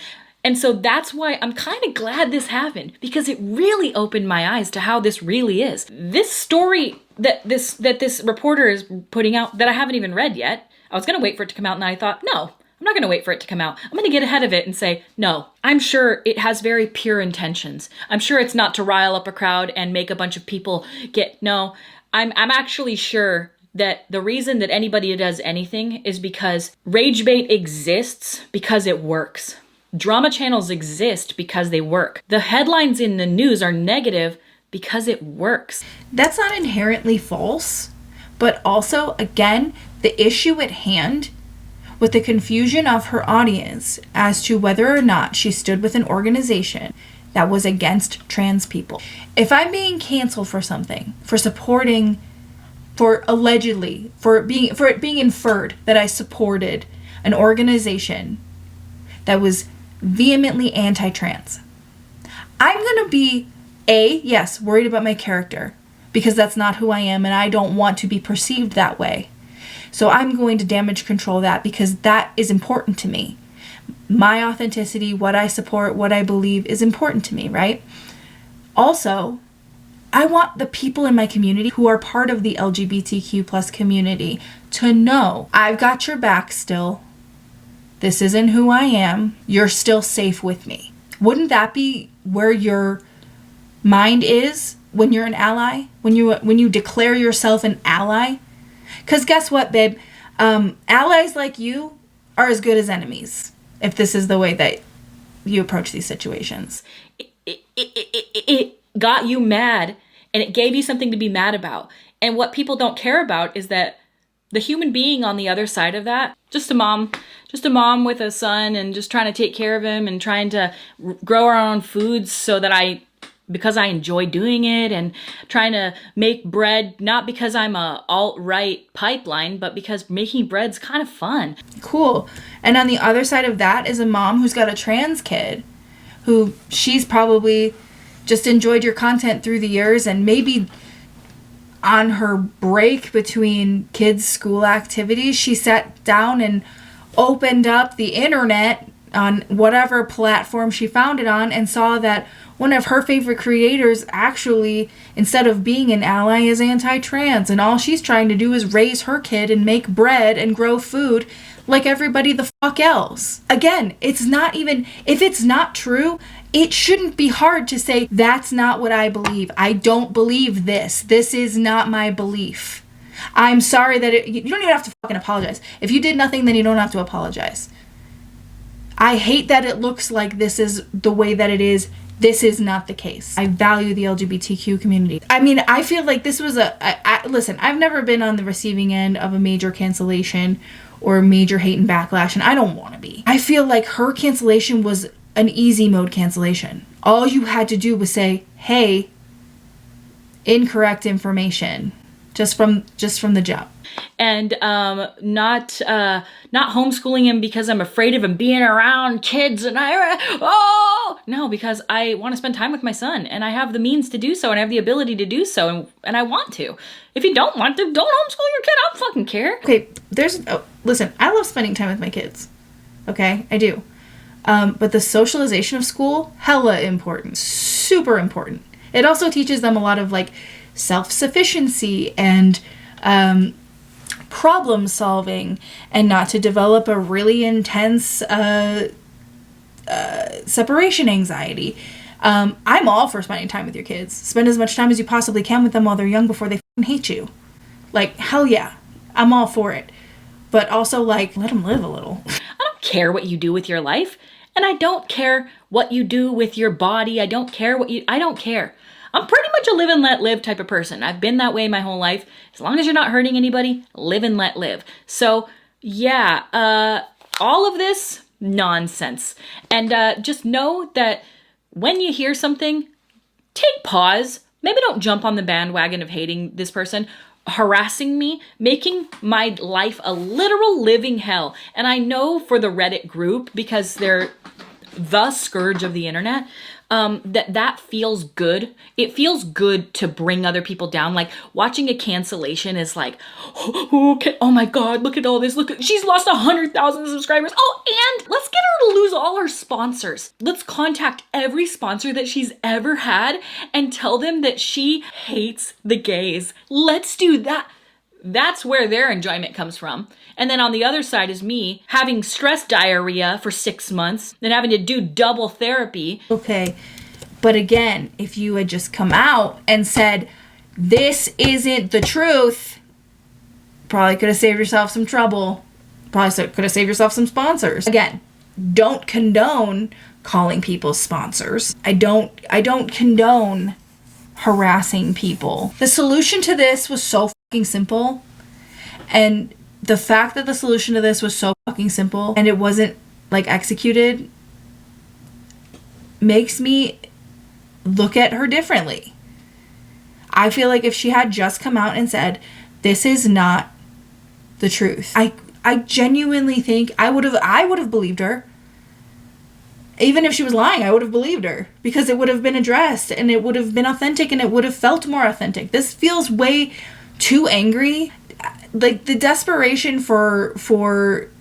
And so that's why I'm kind of glad this happened, because it really opened my eyes to how this really is. This story that this reporter is putting out, that I haven't even read yet, I was gonna wait for it to come out, and I thought, no, I'm not gonna wait for it to come out. I'm gonna get ahead of it and say, no, I'm sure it has very pure intentions. I'm sure it's not to rile up a crowd and make a bunch of people no, I'm actually sure that the reason that anybody does anything is because rage bait exists because it works. Drama channels exist because they work. The headlines in the news are negative because it works. That's not inherently false, but also, again, the issue at hand with the confusion of her audience as to whether or not she stood with an organization that was against trans people. If I'm being canceled for something, for supporting, for allegedly, for it being inferred that I supported an organization that was vehemently anti-trans, I'm gonna be yes, worried about my character, because that's not who I am and I don't want to be perceived that way. So I'm going to damage control that, because that is important to me. My authenticity, what I support, what I believe is important to me, right? Also, I want the people in my community who are part of the LGBTQ plus community to know I've got your back still. This isn't who I am. You're still safe with me. Wouldn't that be where your mind is when you're an ally? When you declare yourself an ally? Because guess what, babe? Allies like you are as good as enemies if this is the way that you approach these situations. It got you mad, and it gave you something to be mad about. And what people don't care about is that the human being on the other side of that, just a mom with a son and just trying to take care of him and trying to grow our own foods so that because I enjoy doing it, and trying to make bread, not because I'm a alt-right pipeline, but because making bread's kind of fun. Cool. And on the other side of that is a mom who's got a trans kid, who she's probably just enjoyed your content through the years, and maybe on her break between kids' school activities, she sat down and opened up the internet on whatever platform she found it on and saw that one of her favorite creators actually, instead of being an ally, is anti-trans, and all she's trying to do is raise her kid and make bread and grow food like everybody the fuck else. Again, it's not even, if it's not true, it shouldn't be hard to say, that's not what I believe. I don't believe this. This is not my belief. I'm sorry that you don't even have to fucking apologize. If you did nothing, then you don't have to apologize. I hate that it looks like this is the way that it is. This is not the case. I value the LGBTQ community. I mean, I feel like this was listen, I've never been on the receiving end of a major cancellation or major hate and backlash, and I don't want to be. I feel like her cancellation was an easy mode cancellation. All you had to do was say, hey, incorrect information, just from the jump. And not homeschooling him because I'm afraid of him being around kids, and no, because I want to spend time with my son, and I have the means to do so, and I have the ability to do so, and I want to. If you don't want to, don't homeschool your kid. I don't fucking care. Okay, listen, I love spending time with my kids. Okay, I do. But the socialization of school, hella important, super important. It also teaches them a lot of like self-sufficiency and problem solving, and not to develop a really intense separation anxiety. I'm all for spending time with your kids. Spend as much time as you possibly can with them while they're young before they fucking hate you. Like, hell yeah, I'm all for it. But also, like, let them live a little. I don't care what you do with your life, and I don't care what you do with your body. I don't care. I'm pretty much a live and let live type of person. I've been that way my whole life. As long as you're not hurting anybody, live and let live. So Yeah, all of this nonsense. And just know that when you hear something, take pause. Maybe don't jump on the bandwagon of hating this person, harassing me, making my life a literal living hell. And I know for the Reddit group, because they're the scourge of the internet, that feels good. It feels good to bring other people down. Like watching a cancellation is like, oh my God, look at all this. Look, she's lost 100,000 subscribers. Oh, and let's get her to lose all her sponsors. Let's contact every sponsor that she's ever had and tell them that she hates the gays. Let's do that. That's where their enjoyment comes from. And then on the other side is me having stress diarrhea for 6 months, then having to do double therapy. Okay, but again, if you had just come out and said, this isn't the truth, probably could have saved yourself some trouble. Probably could have saved yourself some sponsors. Again, don't condone calling people sponsors. I don't condone harassing people. The solution to this was so fucking simple, and the fact that the solution to this was so fucking simple and it wasn't like executed makes me look at her differently. I feel like if she had just come out and said, this is not the truth, I genuinely think I would have believed her. Even if she was lying, I would have believed her, because it would have been addressed and it would have been authentic and it would have felt more authentic. This feels way too angry. Like the desperation for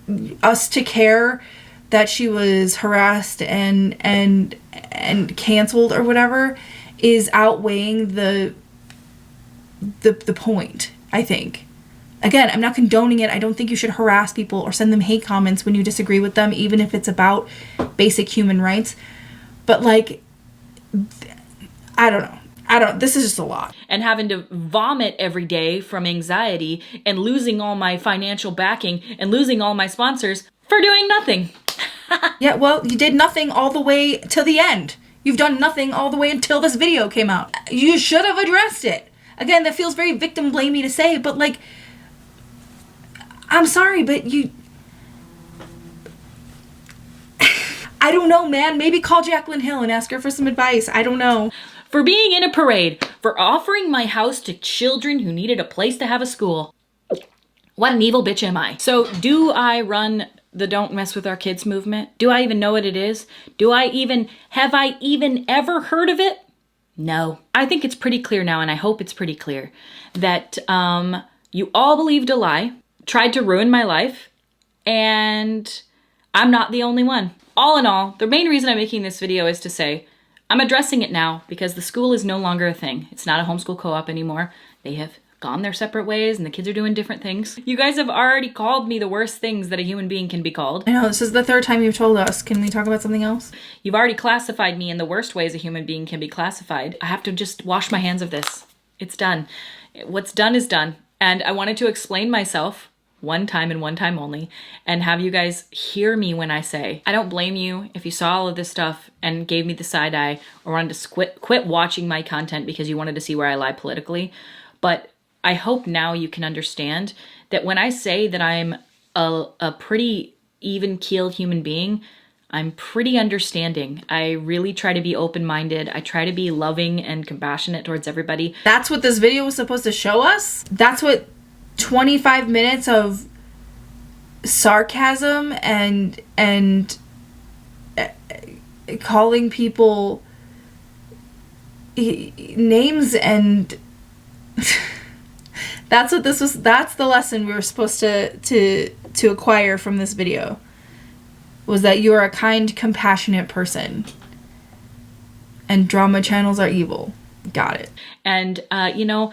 us to care that she was harassed and canceled or whatever is outweighing the point, I think. Again, I'm not condoning it. I don't think you should harass people or send them hate comments when you disagree with them, even if it's about basic human rights. But like, I don't know. This is just a lot. And having to vomit every day from anxiety and losing all my financial backing and losing all my sponsors for doing nothing. Yeah, well, you did nothing all the way till the end. You've done nothing all the way until this video came out. You should have addressed it. Again, that feels very victim blamey to say, but like, I'm sorry, but I don't know, man. Maybe call Jaclyn Hill and ask her for some advice. I don't know. For being in a parade, for offering my house to children who needed a place to have a school. What an evil bitch am I? So do I run the Don't Mess With Our Kids movement? Do I even know what it is? Have I even ever heard of it? No. I think it's pretty clear now, and I hope it's pretty clear, that you all believed a lie, tried to ruin my life, and I'm not the only one. All in all, the main reason I'm making this video is to say, I'm addressing it now because the school is no longer a thing. It's not a homeschool co-op anymore. They have gone their separate ways and the kids are doing different things. You guys have already called me the worst things that a human being can be called. I know, this is the third time you've told us. Can we talk about something else? You've already classified me in the worst ways a human being can be classified. I have to just wash my hands of this. It's done. What's done is done. And I wanted to explain myself one time and one time only, and have you guys hear me when I say, I don't blame you if you saw all of this stuff and gave me the side eye or wanted to quit watching my content because you wanted to see where I lie politically. But I hope now you can understand that when I say that I'm a pretty even-keeled human being, I'm pretty understanding. I really try to be open-minded. I try to be loving and compassionate towards everybody. That's what this video was supposed to show us? That's what 25 minutes of sarcasm and calling people names and that's what this was. That's the lesson we were supposed to acquire from this video, was that you are a kind, compassionate person and drama channels are evil. Got it. And you know,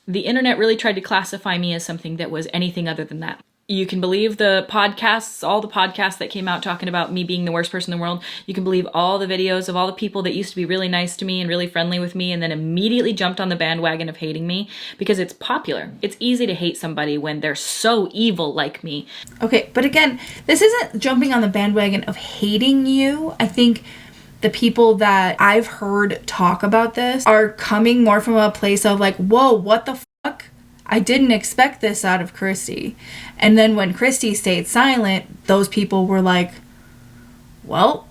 the internet really tried to classify me as something that was anything other than that. You can believe the podcasts, all the podcasts that came out talking about me being the worst person in the world. You can believe all the videos of all the people that used to be really nice to me and really friendly with me and then immediately jumped on the bandwagon of hating me because it's popular. It's easy to hate somebody when they're so evil like me. Okay, but again, this isn't jumping on the bandwagon of hating you. I think the people that I've heard talk about this are coming more from a place of like, whoa, what the fuck? I didn't expect this out of Kristi. And then when Kristi stayed silent, those people were like, well,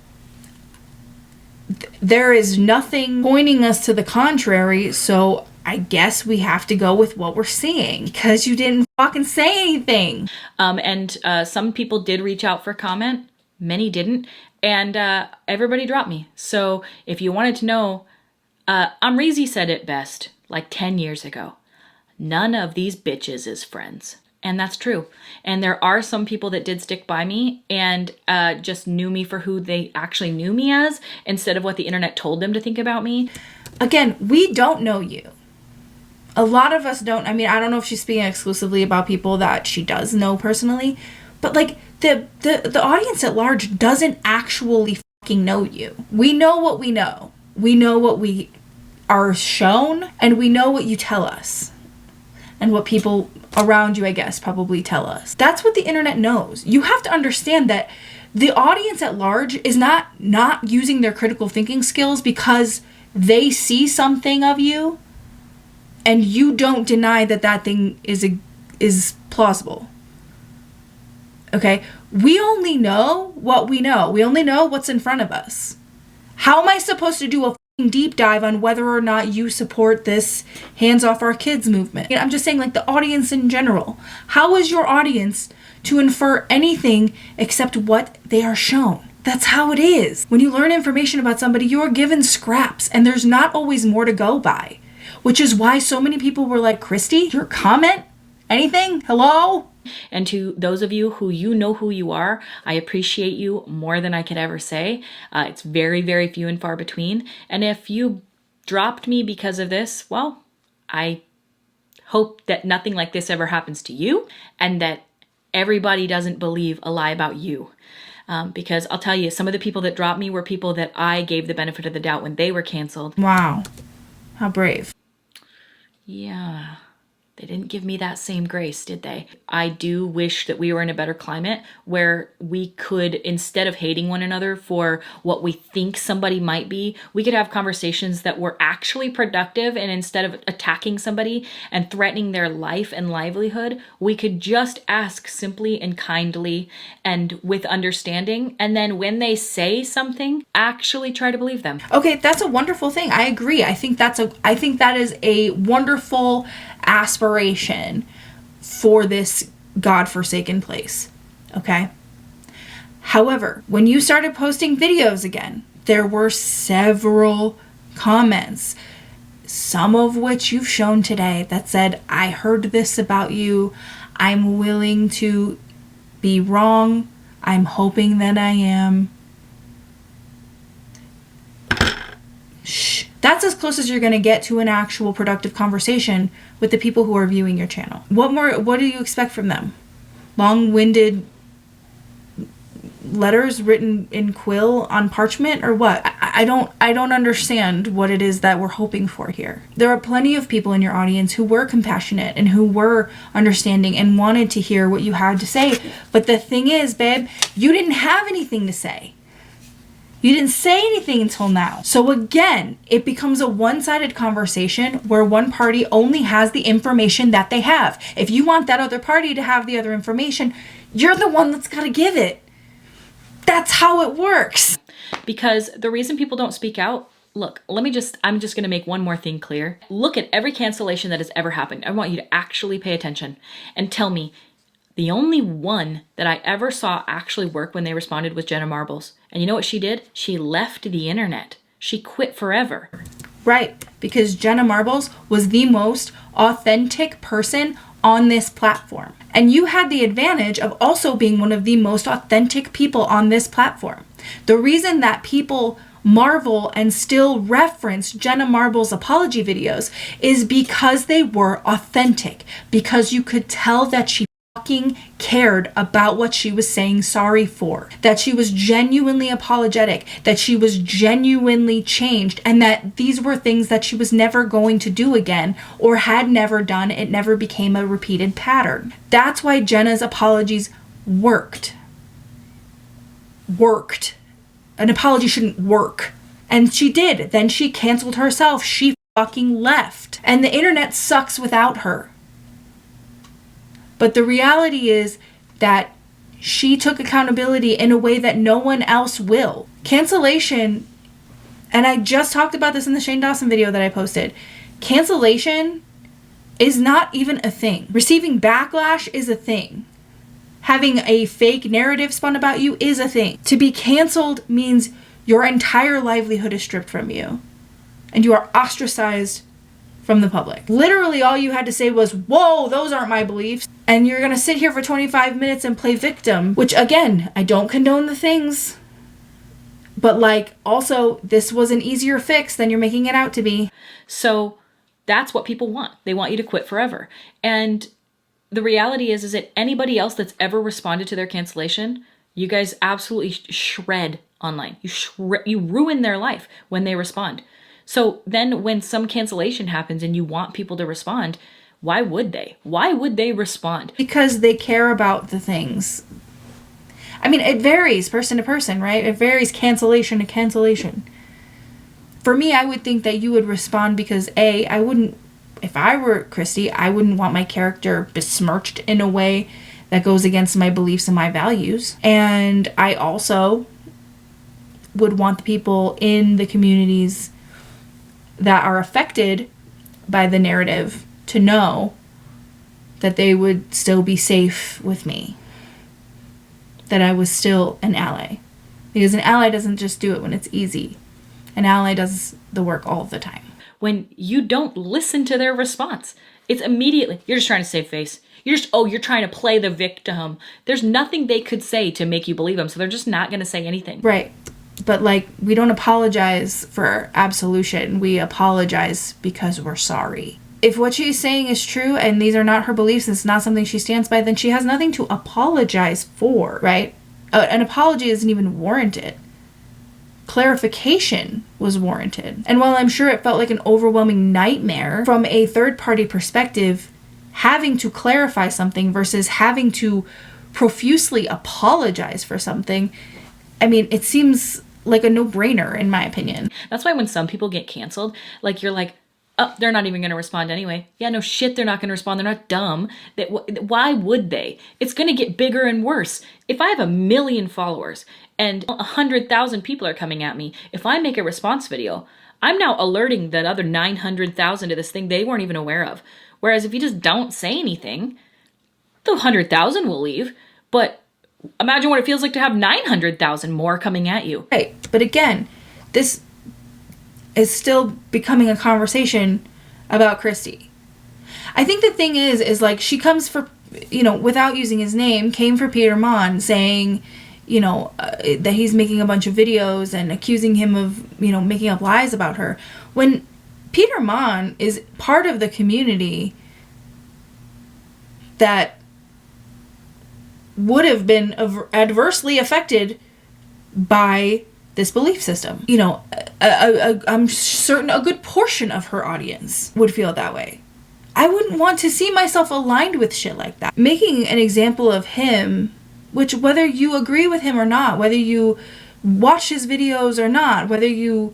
there is nothing pointing us to the contrary, so I guess we have to go with what we're seeing because you didn't fucking say anything. And some people did reach out for comment. Many didn't. And everybody dropped me. So if you wanted to know, Amrezy said it best like 10 years ago. None of these bitches is friends. And that's true. And there are some people that did stick by me and just knew me for who they actually knew me as instead of what the internet told them to think about me. Again, we don't know you. A lot of us don't. I mean, I don't know if she's speaking exclusively about people that she does know personally, but like the audience at large doesn't actually fucking know you. We know what we know. We know what we are shown, and we know what you tell us. And what people around you, I guess, probably tell us. That's what the internet knows. You have to understand that the audience at large is not using their critical thinking skills because they see something of you and you don't deny that that thing is plausible. Okay? We only know what we know. We only know what's in front of us. How am I supposed to do a deep dive on whether or not you support this hands off our kids movement? I'm just saying, like, the audience in general. How is your audience to infer anything except what they are shown? That's how it is. When you learn information about somebody, you are given scraps, and there's not always more to go by. Which is why so many people were like, Kristi, your comment? Anything? Hello? And to those of you who you know who you are, I appreciate you more than I could ever say. It's very, very few and far between. And if you dropped me because of this, well, I hope that nothing like this ever happens to you and that everybody doesn't believe a lie about you. Because I'll tell you, some of the people that dropped me were people that I gave the benefit of the doubt when they were canceled. Wow. How brave. Yeah. They didn't give me that same grace, did they? I do wish that we were in a better climate where we could, instead of hating one another for what we think somebody might be, we could have conversations that were actually productive, and instead of attacking somebody and threatening their life and livelihood, we could just ask simply and kindly and with understanding, and then when they say something, actually try to believe them. Okay, that's a wonderful thing. I agree. I think that is a wonderful aspiration for this godforsaken place. Okay? However, when you started posting videos again, there were several comments, some of which you've shown today, that said, I heard this about you. I'm willing to be wrong. I'm hoping that I am. Shh. That's as close as you're going to get to an actual productive conversation with the people who are viewing your channel. What do you expect from them? Long-winded letters written in quill on parchment, or what? I don't understand what it is that we're hoping for here. There are plenty of people in your audience who were compassionate and who were understanding and wanted to hear what you had to say. But the thing is, babe, you didn't have anything to say. You didn't say anything until now. So again, it becomes a one-sided conversation where one party only has the information that they have. If you want that other party to have the other information, you're the one that's got to give it. That's how it works. Because the reason people don't speak out, look, I'm just going to make one more thing clear. Look at every cancellation that has ever happened. I want you to actually pay attention and tell me, the only one that I ever saw actually work when they responded was Jenna Marbles. And you know what she did? She left the internet. She quit forever. Right, because Jenna Marbles was the most authentic person on this platform. And you had the advantage of also being one of the most authentic people on this platform. The reason that people marvel and still reference Jenna Marbles' apology videos is because they were authentic. Because you could tell that she fucking cared about what she was saying sorry for, that she was genuinely apologetic, that she was genuinely changed, and that these were things that she was never going to do again or had never done. It never became a repeated pattern. That's why Jenna's apologies worked. An apology shouldn't work. And she did. Then she canceled herself. She fucking left. And the internet sucks without her. But the reality is that she took accountability in a way that no one else will. Cancellation, and I just talked about this in the Shane Dawson video that I posted, cancellation is not even a thing. Receiving backlash is a thing. Having a fake narrative spun about you is a thing. To be canceled means your entire livelihood is stripped from you, and you are ostracized from the public. Literally all you had to say was, whoa, those aren't my beliefs. And you're gonna sit here for 25 minutes and play victim, which again, I don't condone the things, but like also this was an easier fix than you're making it out to be. So that's what people want. They want you to quit forever. And the reality is that anybody else that's ever responded to their cancellation, you guys absolutely shred online. You ruin their life when they respond. So then when some cancellation happens and you want people to respond, why would they? Why would they respond? Because they care about the things. I mean, it varies person to person, right? It varies cancellation to cancellation. For me, I would think that you would respond because I wouldn't, if I were Kristi, I wouldn't want my character besmirched in a way that goes against my beliefs and my values. And I also would want the people in the communities that are affected by the narrative to know that they would still be safe with me. That I was still an ally. Because an ally doesn't just do it when it's easy. An ally does the work all the time. When you don't listen to their response, it's immediately, you're just trying to save face. You're trying to play the victim. There's nothing they could say to make you believe them, so they're just not going to say anything. Right. But like, we don't apologize for absolution. We apologize because we're sorry. If what she's saying is true and these are not her beliefs, it's not something she stands by, then she has nothing to apologize for, right? An apology isn't even warranted. Clarification was warranted. And while I'm sure it felt like an overwhelming nightmare from a third-party perspective, having to clarify something versus having to profusely apologize for something, I mean, it seems like a no-brainer in my opinion. That's why when some people get canceled, like you're like, oh, they're not even going to respond anyway. Yeah, no shit, they're not going to respond. They're not dumb. Why would they? It's going to get bigger and worse. If I have 1 million followers and 100,000 people are coming at me, if I make a response video, I'm now alerting that other 900,000 to this thing they weren't even aware of. Whereas if you just don't say anything, the 100,000 will leave. But imagine what it feels like to have 900,000 more coming at you. Right. But again, this is still becoming a conversation about Kristi. I think the thing is like she comes for, without using his name, came for Peter Mon saying, that he's making a bunch of videos and accusing him of, making up lies about her. When Peter Mon is part of the community that would have been adversely affected by this belief system. I'm certain a good portion of her audience would feel that way. I wouldn't want to see myself aligned with shit like that. Making an example of him, which whether you agree with him or not, whether you watch his videos or not, whether you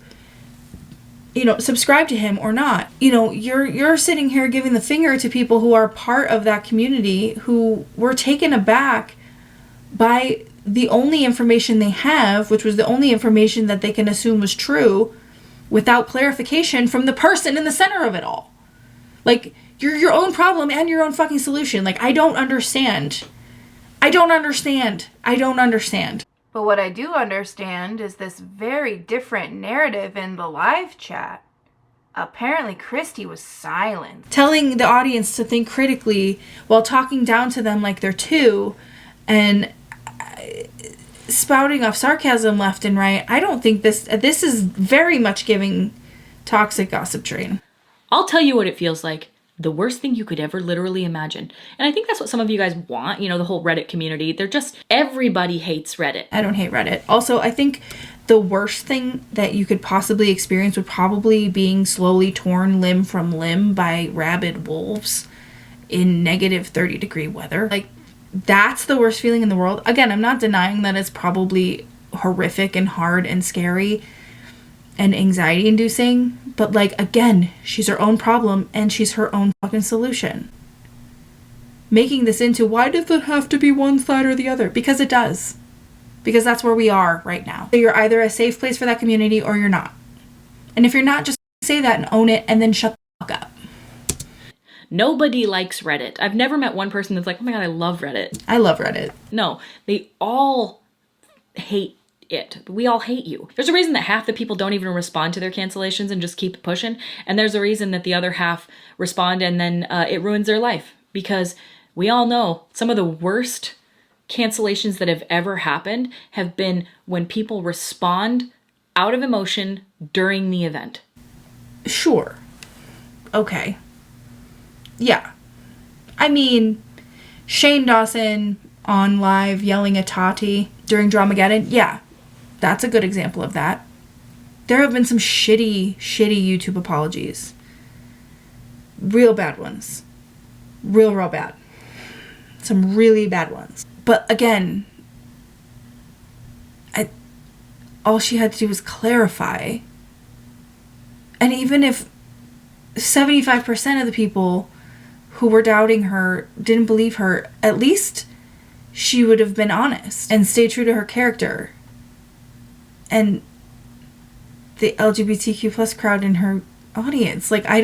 subscribe to him or not, you're sitting here giving the finger to people who are part of that community who were taken aback by the only information they have, which was the only information that they can assume was true, without clarification from the person in the center of it all. Like, you're your own problem and your own fucking solution. Like, I don't understand. But what I do understand is this very different narrative in the live chat. Apparently, Kristi was silent, telling the audience to think critically while talking down to them like they're two, and spouting off sarcasm left and right. I don't think this is very much giving toxic gossip train. I'll tell you what it feels like. The worst thing you could ever literally imagine. And I think that's what some of you guys want, the whole Reddit community. Everybody hates Reddit. I don't hate Reddit. Also, I think the worst thing that you could possibly experience would probably being slowly torn limb from limb by rabid wolves in negative 30-degree weather. Like, that's the worst feeling in the world. Again, I'm not denying that it's probably horrific and hard and scary and anxiety inducing, but like, again, she's her own problem and she's her own fucking solution. making this into, why does it have to be one side or the other? Because it does. Because that's where we are right now. So you're either a safe place for that community or you're not. And if you're not, just say that and own it and then shut the fuck up. Nobody likes Reddit. I've never met one person that's like, oh my God, I love Reddit. I love Reddit. No, they all hate it. We all hate you. There's a reason that half the people don't even respond to their cancellations and just keep pushing. And there's a reason that the other half respond and then it ruins their life. Because we all know some of the worst cancellations that have ever happened have been when people respond out of emotion during the event. Sure. Okay. Yeah. I mean, Shane Dawson on live yelling at Tati during Dramageddon. Yeah. That's a good example of that. There have been some shitty YouTube apologies. Real bad ones. Real bad. Some really bad ones. But again, all she had to do was clarify. And even if 75% of the people who were doubting her didn't believe her, at least she would have been honest and stayed true to her character. And the LGBTQ plus crowd in her audience, like, I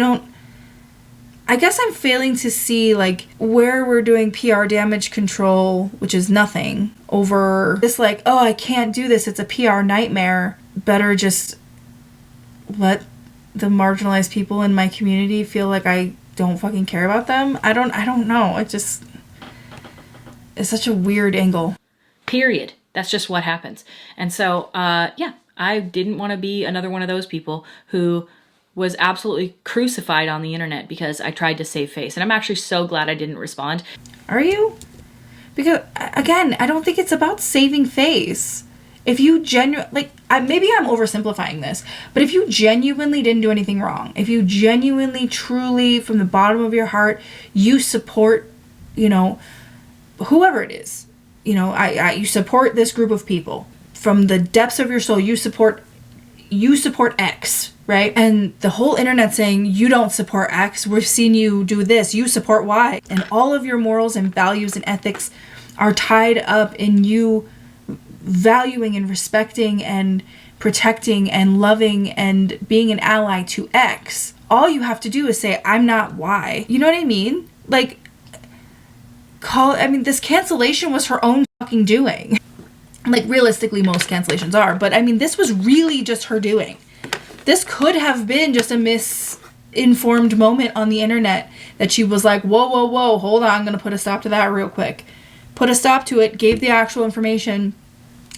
guess I'm failing to see, like, where we're doing PR damage control, which is nothing, over this, like, oh, I can't do this, it's a PR nightmare. Better just let the marginalized people in my community feel like I don't fucking care about them. I don't know. It's such a weird angle. Period. That's just what happens. And so, yeah, I didn't want to be another one of those people who was absolutely crucified on the internet because I tried to save face. And I'm actually so glad I didn't respond. Are you? Because, again, I don't think it's about saving face. If you maybe I'm oversimplifying this, but if you genuinely didn't do anything wrong, if you genuinely, truly, from the bottom of your heart, you support, whoever it is, you support this group of people. From the depths of your soul, you support X, right? And the whole internet saying, you don't support X, we've seen you do this, you support Y. And all of your morals and values and ethics are tied up in you valuing and respecting and protecting and loving and being an ally to X. All you have to do is say, I'm not Y. You know what I mean? Like, this cancellation was her own fucking doing. Like, realistically, most cancellations are. But, this was really just her doing. This could have been just a misinformed moment on the internet that she was like, whoa, hold on, I'm going to put a stop to that real quick. Put a stop to it, gave the actual information,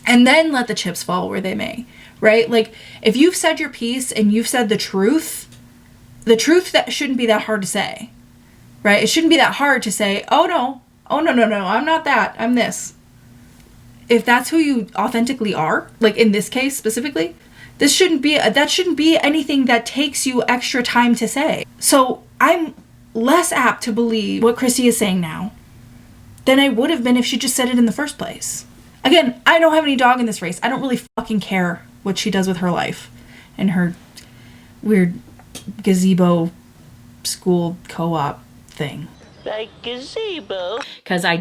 and then let the chips fall where they may, right? Like, if you've said your piece and you've said the truth that shouldn't be that hard to say, right? It shouldn't be that hard to say, oh no, I'm not that, I'm this. If that's who you authentically are, like in this case specifically, that shouldn't be anything that takes you extra time to say. So I'm less apt to believe what Kristi is saying now than I would have been if she just said it in the first place. Again, I don't have any dog in this race. I don't really fucking care what she does with her life and her weird gazebo school co-op thing. Like gazebo. Because I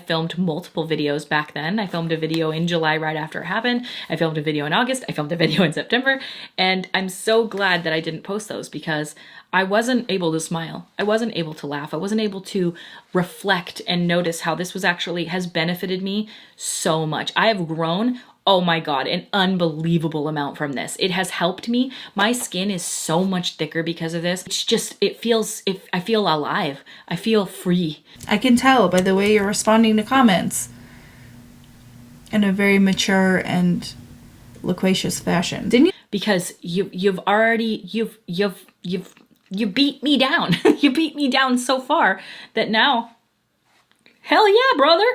filmed multiple videos back then. I filmed a video in July right after it happened. I filmed a video in August. I filmed a video in September. And I'm so glad that I didn't post those because I wasn't able to smile. I wasn't able to laugh. I wasn't able to reflect and notice how this has benefited me so much. I have grown, oh my God, an unbelievable amount from this. It has helped me. My skin is so much thicker because of this. I feel alive. I feel free. I can tell by the way you're responding to comments in a very mature and loquacious fashion. Didn't you? Because you beat me down. You beat me down so far that now, hell yeah, brother.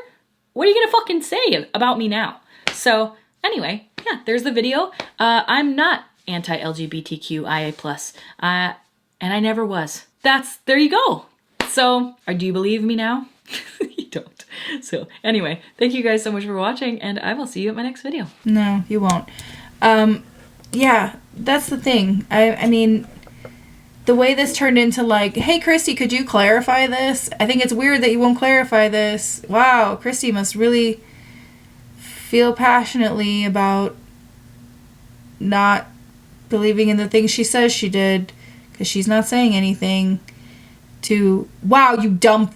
What are you gonna fucking say about me now? So anyway, yeah, there's the video. I'm not anti-LGBTQIA+, and I never was. There you go. So, do you believe me now? You don't. So anyway, thank you guys so much for watching, and I will see you at my next video. No, you won't. Yeah, that's the thing. I mean, the way this turned into like, hey, Kristi, could you clarify this? I think it's weird that you won't clarify this. Wow, Kristi must really feel passionately about not believing in the things she says she did, because she's not saying anything. To, wow, you dumb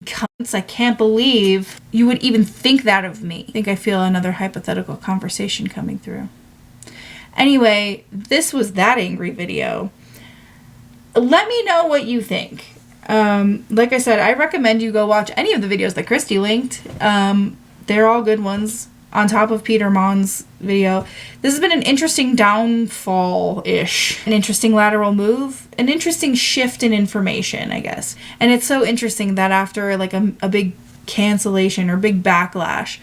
cunts, I can't believe you would even think that of me. I think I feel another hypothetical conversation coming through. Anyway, this was that angry video. Let me know what you think. Like I said, I recommend you go watch any of the videos that Kristi linked. They're all good ones, on top of Peter Mon's video. This has been an interesting downfall-ish. An interesting lateral move. An interesting shift in information, I guess. And it's so interesting that after like a big cancellation or big backlash,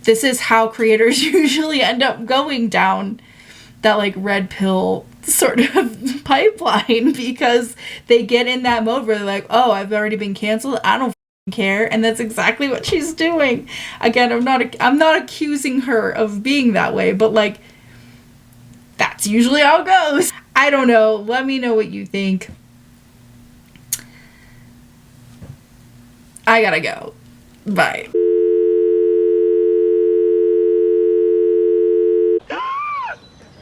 this is how creators usually end up going down that like red pill sort of pipeline, because they get in that mode where they're like, oh, I've already been canceled, I don't care. And that's exactly what she's doing. Again, I'm not accusing her of being that way, but like, that's usually how it goes. I don't know. Let me know what you think. I gotta go. Bye.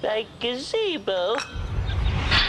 Like gazebo.